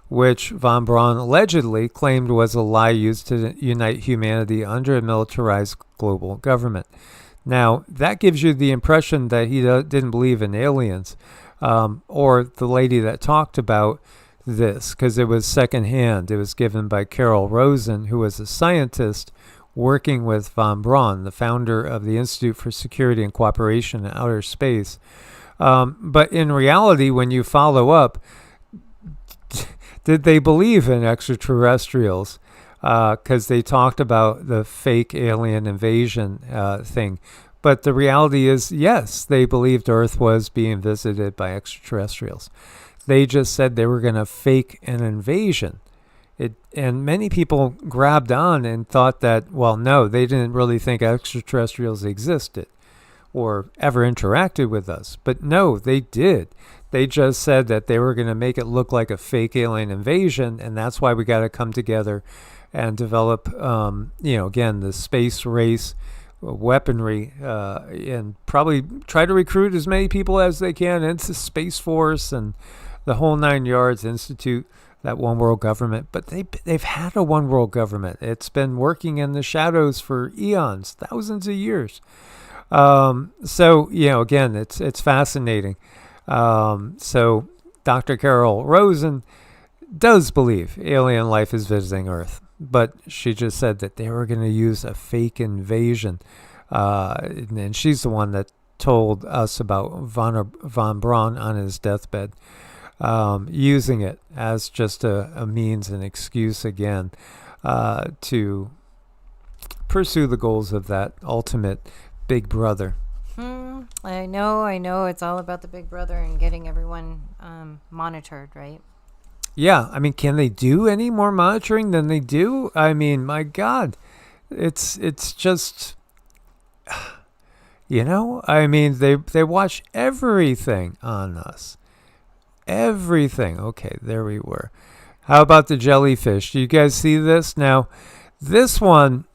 which von Braun allegedly claimed was a lie used to unite humanity under a militarized global government. Now, that gives you the impression that he didn't believe in aliens, or the lady that talked about this, because it was secondhand. It was given by Carol Rosen, who was a scientist working with von Braun, the founder of the Institute for Security and Cooperation in Outer Space. But in reality, when you follow up, did they believe in extraterrestrials? Because they talked about the fake alien invasion thing. But the reality is, yes, they believed Earth was being visited by extraterrestrials. They just said they were going to fake an invasion. And many people grabbed on and thought that, well, no, they didn't really think extraterrestrials existed or ever interacted with us. But no, they did. They just said that they were going to make it look like a fake alien invasion, and that's why we got to come together and develop, again, the space race weaponry, and probably try to recruit as many people as they can into Space Force and the whole 9 yards, institute that one world government. But they've had a one world government. It's been working in the shadows for eons, thousands of years. So again, it's fascinating. So Dr. Carol Rosen does believe alien life is visiting Earth, but she just said that they were going to use a fake invasion, and she's the one that told us about von Braun on his deathbed, using it as just a means and excuse again to pursue the goals of that ultimate Big Brother. I know. It's all about the Big Brother and getting everyone monitored, right? Yeah, I mean, can they do any more monitoring than they do? I mean, my God, it's just, I mean, they watch everything on us. Everything. Okay, there we were. How about the jellyfish? Do you guys see this? Now, this one,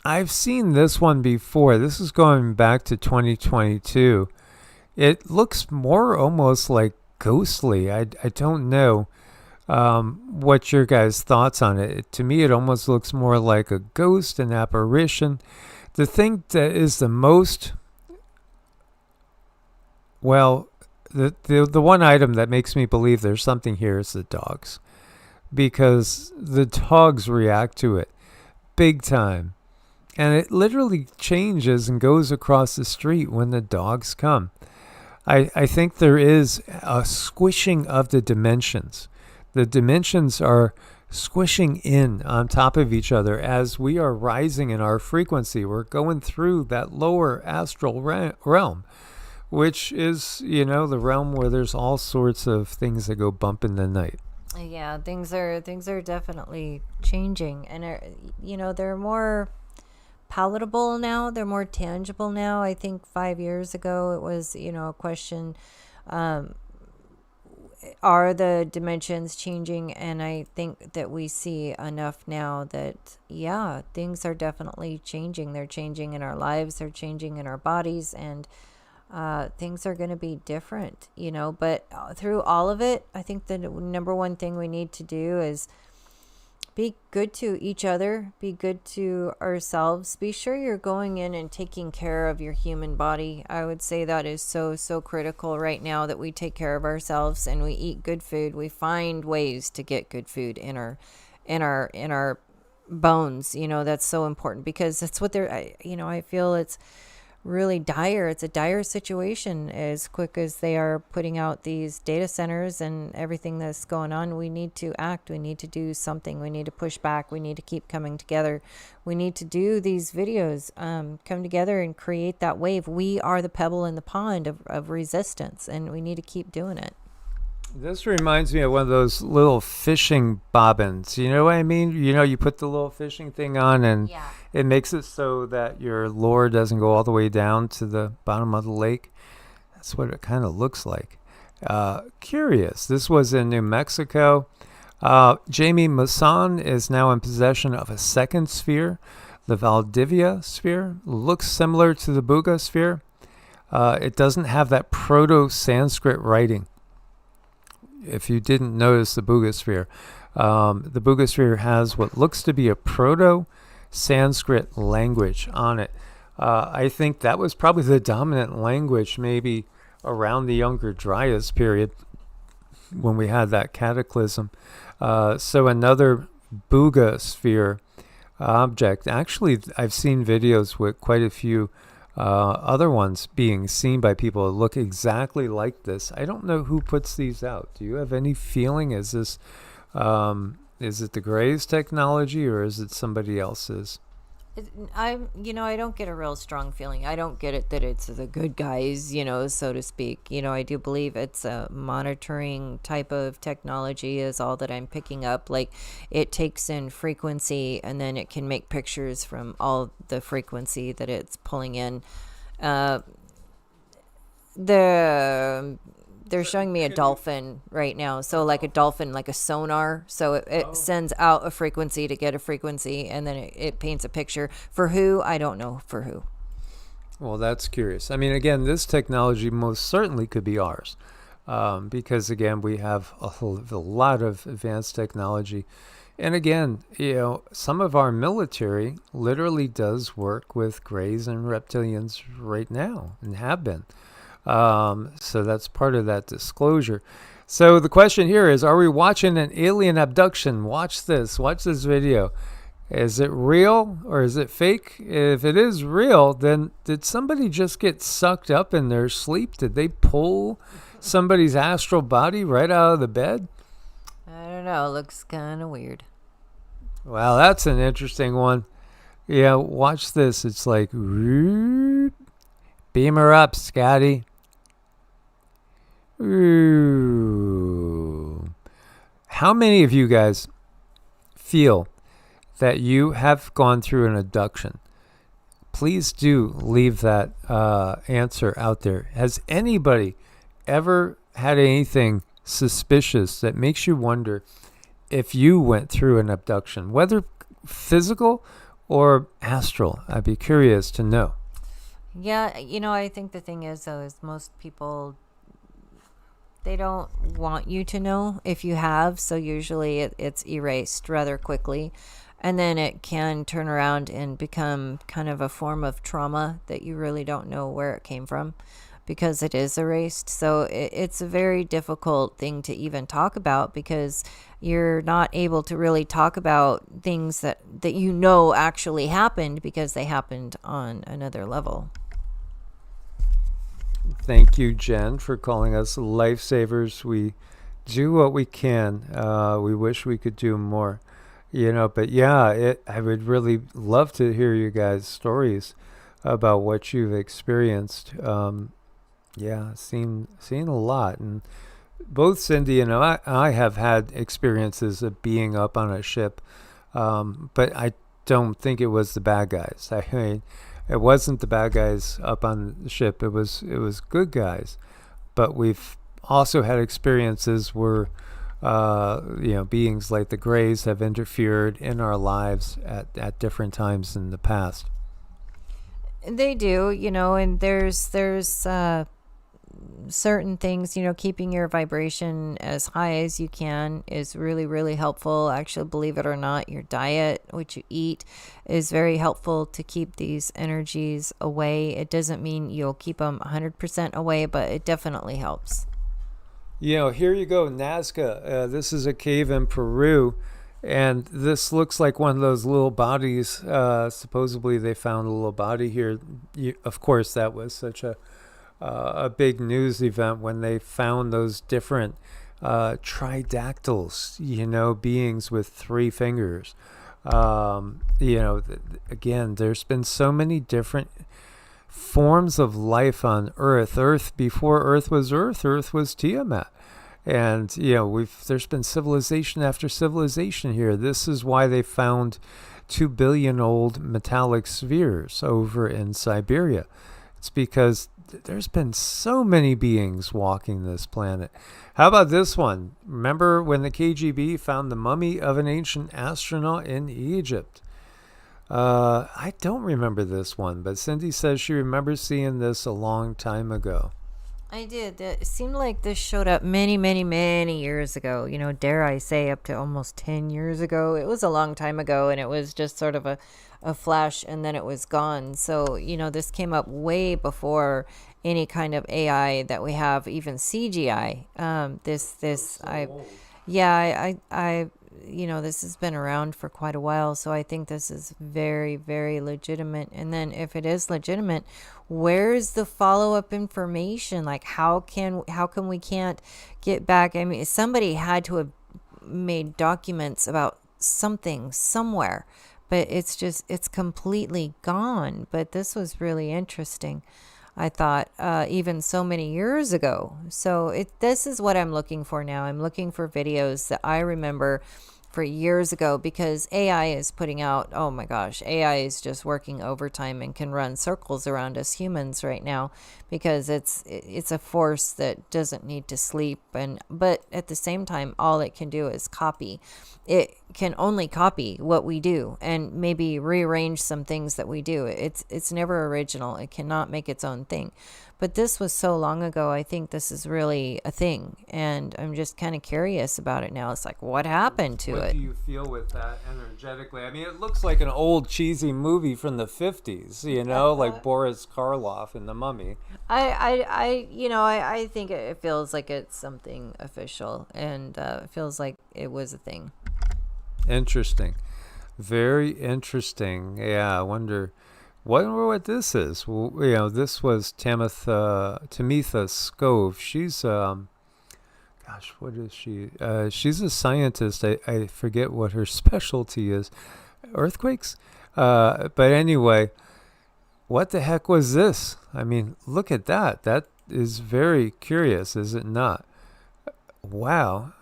I've seen this one before. This is going back to 2022. It looks more almost like ghostly. I don't know what your guys' thoughts on it. To me, it almost looks more like a ghost, an apparition. The thing that is the most, well, the one item that makes me believe there's something here is the dogs, because the dogs react to it big time. And it literally changes and goes across the street when the dogs come. I think there is a squishing of the dimensions. The dimensions are squishing in on top of each other as we are rising in our frequency. We're going through that lower astral realm, which is, the realm where there's all sorts of things that go bump in the night. Yeah, things are definitely changing, and they're more palatable now. They're more tangible now. I think 5 years ago it was, a question, are the dimensions changing? And I think that we see enough now that, yeah, things are definitely changing. They're changing in our lives, they're changing in our bodies, and things are going to be different, But through all of it, I think the number one thing we need to do is be good to each other, be good to ourselves. Be sure you're going in and taking care of your human body. I would say that is so, so critical right now, that we take care of ourselves and we eat good food. We find ways to get good food in our bones. That's so important, because that's what I feel it's really dire. It's a dire situation as quick as they are putting out these data centers and everything that's going on. We need to act. We need to do something. We need to push back. We need to keep coming together. We need to do these videos, come together and create that wave. We are the pebble in the pond of resistance, and we need to keep doing it. This reminds me of one of those little fishing bobbins. You know what I mean? You put the little fishing thing on, and it makes it so that your lure doesn't go all the way down to the bottom of the lake. That's what it kind of looks like. Curious. This was in New Mexico. Jamie Masson is now in possession of a second sphere, the Valdivia sphere. Looks similar to the Buga sphere. It doesn't have that Proto-Sanskrit writing. If you didn't notice the Bugosphere has what looks to be a Proto-Sanskrit language on it. I think that was probably the dominant language maybe around the Younger Dryas period, when we had that cataclysm. So another Bugosphere object. Actually, I've seen videos with quite a few other ones being seen by people that look exactly like this. I don't know who puts these out. Do you have any feeling? Is it the Gray's technology, or is it somebody else's? I don't get a real strong feeling. I don't get it that it's the good guys, so to speak. I do believe it's a monitoring type of technology is all that I'm picking up. Like, it takes in frequency and then it can make pictures from all the frequency that it's pulling in. They're showing me a dolphin right now. So like a dolphin, like a sonar. So it sends out a frequency to get a frequency, and then it paints a picture. For who? I don't know for who. Well, that's curious. I mean, again, this technology most certainly could be ours, because, again, we have a lot of advanced technology. And again, some of our military literally does work with Greys and reptilians right now, and have been. So that's part of that disclosure. So the question here is, are we watching an alien abduction? Watch this video. Is it real or is it fake? If it is real, then did somebody just get sucked up in their sleep? Did they pull somebody's astral body right out of the bed? I don't know. It looks kind of weird. Well, that's an interesting one. Yeah, watch this. It's like, beam her up, Scotty. Ooh. How many of you guys feel that you have gone through an abduction? Please do leave that answer out there. Has anybody ever had anything suspicious that makes you wonder if you went through an abduction, whether physical or astral? I'd be curious to know. Yeah, I think the thing is, though, is most people, they don't want you to know if you have, so usually it's erased rather quickly. And then it can turn around and become kind of a form of trauma that you really don't know where it came from, because it is erased. So it's a very difficult thing to even talk about, because you're not able to really talk about things that actually happened, because they happened on another level. Thank you, Jen, for calling us lifesavers. We do what we can. We wish we could do more, but yeah, I would really love to hear you guys' stories about what you've experienced. Yeah, seen a lot. And both Cindy and I have had experiences of being up on a ship, but I don't think it was the bad guys. I mean, it wasn't the bad guys up on the ship. It was good guys. But we've also had experiences where beings like the Greys have interfered in our lives at different times in the past. They do, and there's certain things, keeping your vibration as high as you can is really, really helpful. Actually, believe it or not, your diet, what you eat, is very helpful to keep these energies away. It doesn't mean you'll keep them 100% away, but it definitely helps. Here you go, Nazca. This is a cave in Peru, and this looks like one of those little bodies. Supposedly they found a little body here. Of course, that was such a big news event when they found those different tridactyls, beings with 3 fingers. Again, there's been so many different forms of life on Earth. Before Earth was Tiamat. And, there's been civilization after civilization here. This is why they found 2 billion old metallic spheres over in Siberia. It's because there's been so many beings walking this planet. How about this one? Remember when the KGB found the mummy of an ancient astronaut in Egypt? I don't remember this one, but Cindy says she remembers seeing this a long time ago. I did. It seemed like this showed up many, many, many years ago. Dare I say up to almost 10 years ago. It was a long time ago, and it was just sort of a flash, and then it was gone. So, this came up way before any kind of AI that we have, even CGI. This has been around for quite a while, so I think this is very, very legitimate. And then if it is legitimate, where's the follow-up information? Like, how can we can't get back? I mean, somebody had to have made documents about something somewhere, but it's completely gone. But this was really interesting, I thought, even so many years ago. So this is what I'm looking for now. I'm looking for videos that I remember for years ago, because AI is putting out, oh my gosh, AI is just working overtime and can run circles around us humans right now, because it's a force that doesn't need to sleep. But at the same time, all it can do is copy. It can only copy what we do and maybe rearrange some things that we do. It's never original. It cannot make its own thing. But this was so long ago. I think this is really a thing, and I'm just kind of curious about it now. It's like, what happened to it? What do you feel with that energetically? I mean, it looks like an old cheesy movie from the 50s, like Boris Karloff in The Mummy. I think it feels like it's something official, and it feels like it was a thing. Interesting. Very interesting. Yeah, I wonder what this is. Well, this was Tamitha Scove. She's what is she? She's a scientist. I forget what her specialty is. Earthquakes? But anyway, what the heck was this? I mean, look at that. That is very curious, is it not? Wow.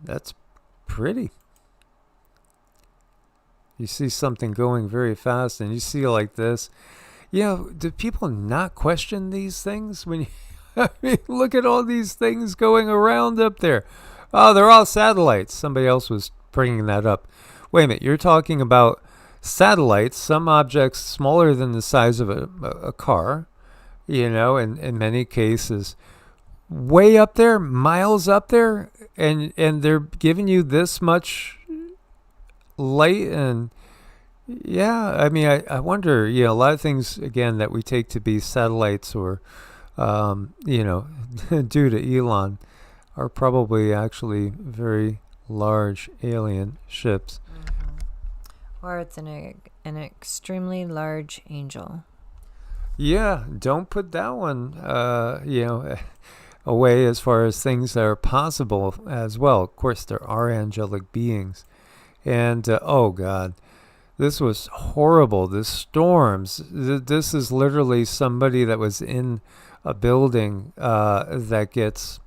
That's pretty. You see something going very fast, and you see like this. Do people not question these things when you? I mean, look at all these things going around up there. Oh, they're all satellites. Somebody else was bringing that up. Wait a minute, you're talking about satellites, some objects smaller than the size of a car, in many cases, way up there, miles up there, and they're giving you this much light. And I mean, I wonder, a lot of things, again, that we take to be satellites or due to Elon, are probably actually very large alien ships. Mm-hmm. Or it's an extremely large angel. Yeah, don't put that one, away as far as things that are possible as well. Of course, there are angelic beings. And, oh God, this was horrible. The storms. This is literally somebody that was in a building that gets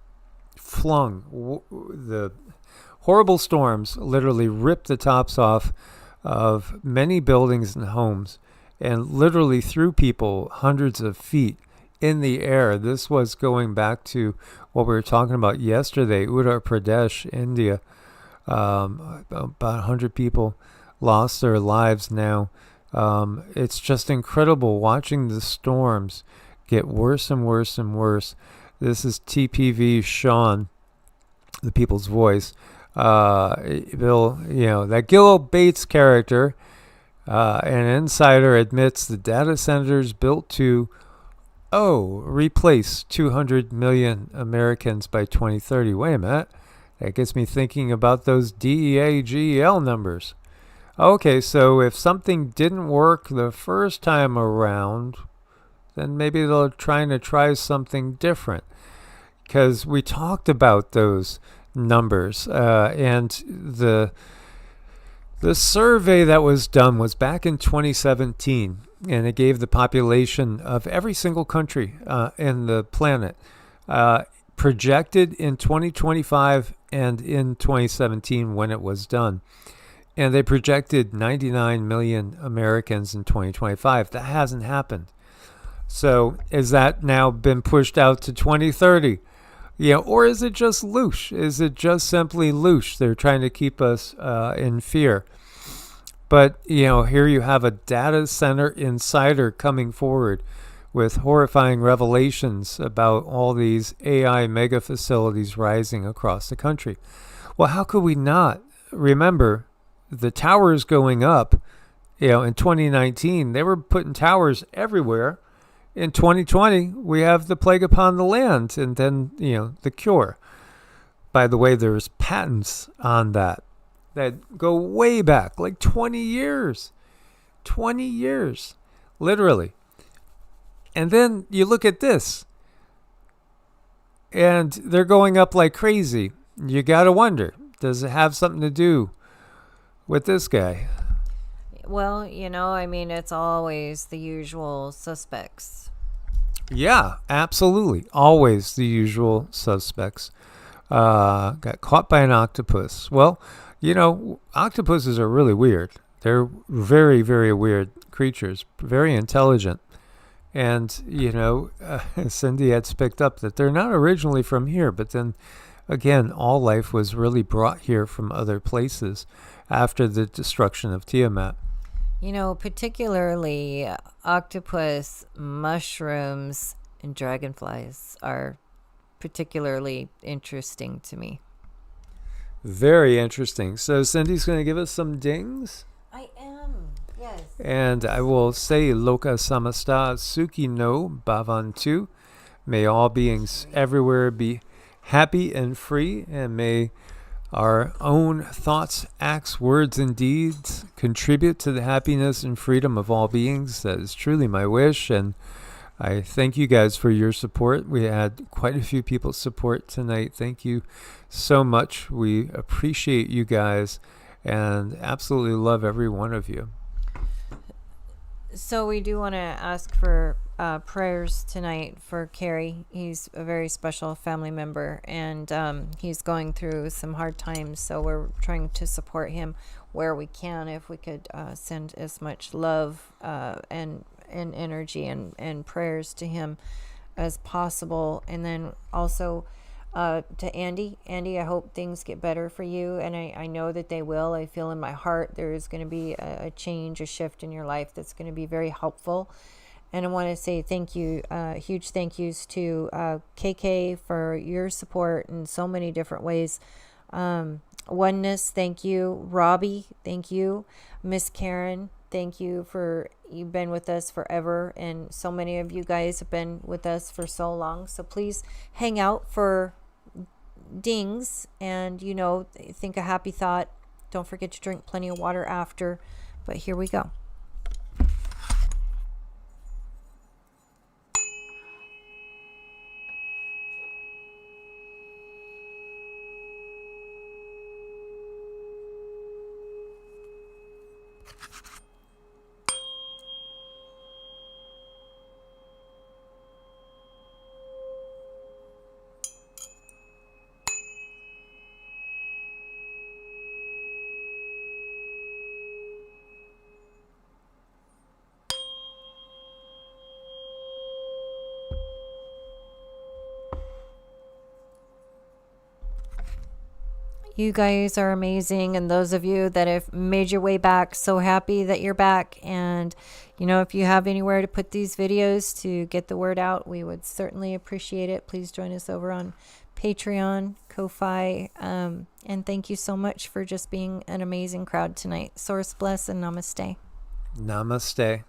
flung. The horrible storms literally ripped the tops off of many buildings and homes and literally threw people hundreds of feet in the air. This was going back to what we were talking about yesterday, Uttar Pradesh, India. About 100 people lost their lives now. It's just incredible watching the storms get worse and worse and worse. This is TPV Sean, the People's Voice. Bill, that Gil Bates character, an insider, admits the data centers built to replace 200 million Americans by 2030. Wait a minute. That gets me thinking about those DEAGL numbers. Okay, so if something didn't work the first time around, then maybe they're trying to try something different. Because we talked about those numbers, and the survey that was done was back in 2017, and it gave the population of every single country in the planet projected in 2025 and in 2017 when it was done. And they projected 99 million Americans in 2025. That hasn't happened. So is that now been pushed out to 2030? Or is it just louche? Is it just simply louche? They're trying to keep us in fear. But, here you have a data center insider coming forward with horrifying revelations about all these AI mega facilities rising across the country. Well, how could we not remember the towers going up? In 2019, they were putting towers everywhere. In 2020, we have the plague upon the land, and then, the cure. By the way, there's patents on that go way back, like 20 years. 20 years, literally. And then you look at this, and they're going up like crazy. You got to wonder, does it have something to do with this guy? Well, it's always the usual suspects. Yeah, absolutely. Always the usual suspects. Got caught by an octopus. Well, octopuses are really weird. They're very, very weird creatures, very intelligent. And, Cindy had picked up that they're not originally from here, but then again, all life was really brought here from other places after the destruction of Tiamat. Particularly octopus, mushrooms, and dragonflies are particularly interesting to me. Very interesting. So Cindy's going to give us some dings. I am, yes. And I will say, Loka Samasta Suki no Bhavantu. May all beings everywhere be happy and free, and may our own thoughts, acts, words, and deeds contribute to the happiness and freedom of all beings. That is truly my wish, and I thank you guys for your support. We had quite a few people support tonight. Thank you so much. We appreciate you guys and absolutely love every one of you. So we do want to ask for prayers tonight for Carrie. He's a very special family member, and he's going through some hard times, so we're trying to support him where we can. If we could send as much love and energy and prayers to him as possible. And then also to Andy, I hope things get better for you, and I know that they will. I feel in my heart there is going to be a change, a shift in your life that's going to be very helpful. And I want to say thank you, huge thank yous to KK for your support in so many different ways. Oneness, thank you. Robbie, thank you. Miss Karen, thank you for, you've been with us forever, and so many of you guys have been with us for so long. So please hang out for dings, and think a happy thought. Don't forget to drink plenty of water after. But here we go. You guys are amazing. And those of you that have made your way back, so happy that you're back. And, if you have anywhere to put these videos to get the word out, we would certainly appreciate it. Please join us over on Patreon, Ko-Fi. And thank you so much for just being an amazing crowd tonight. Source bless and namaste. Namaste.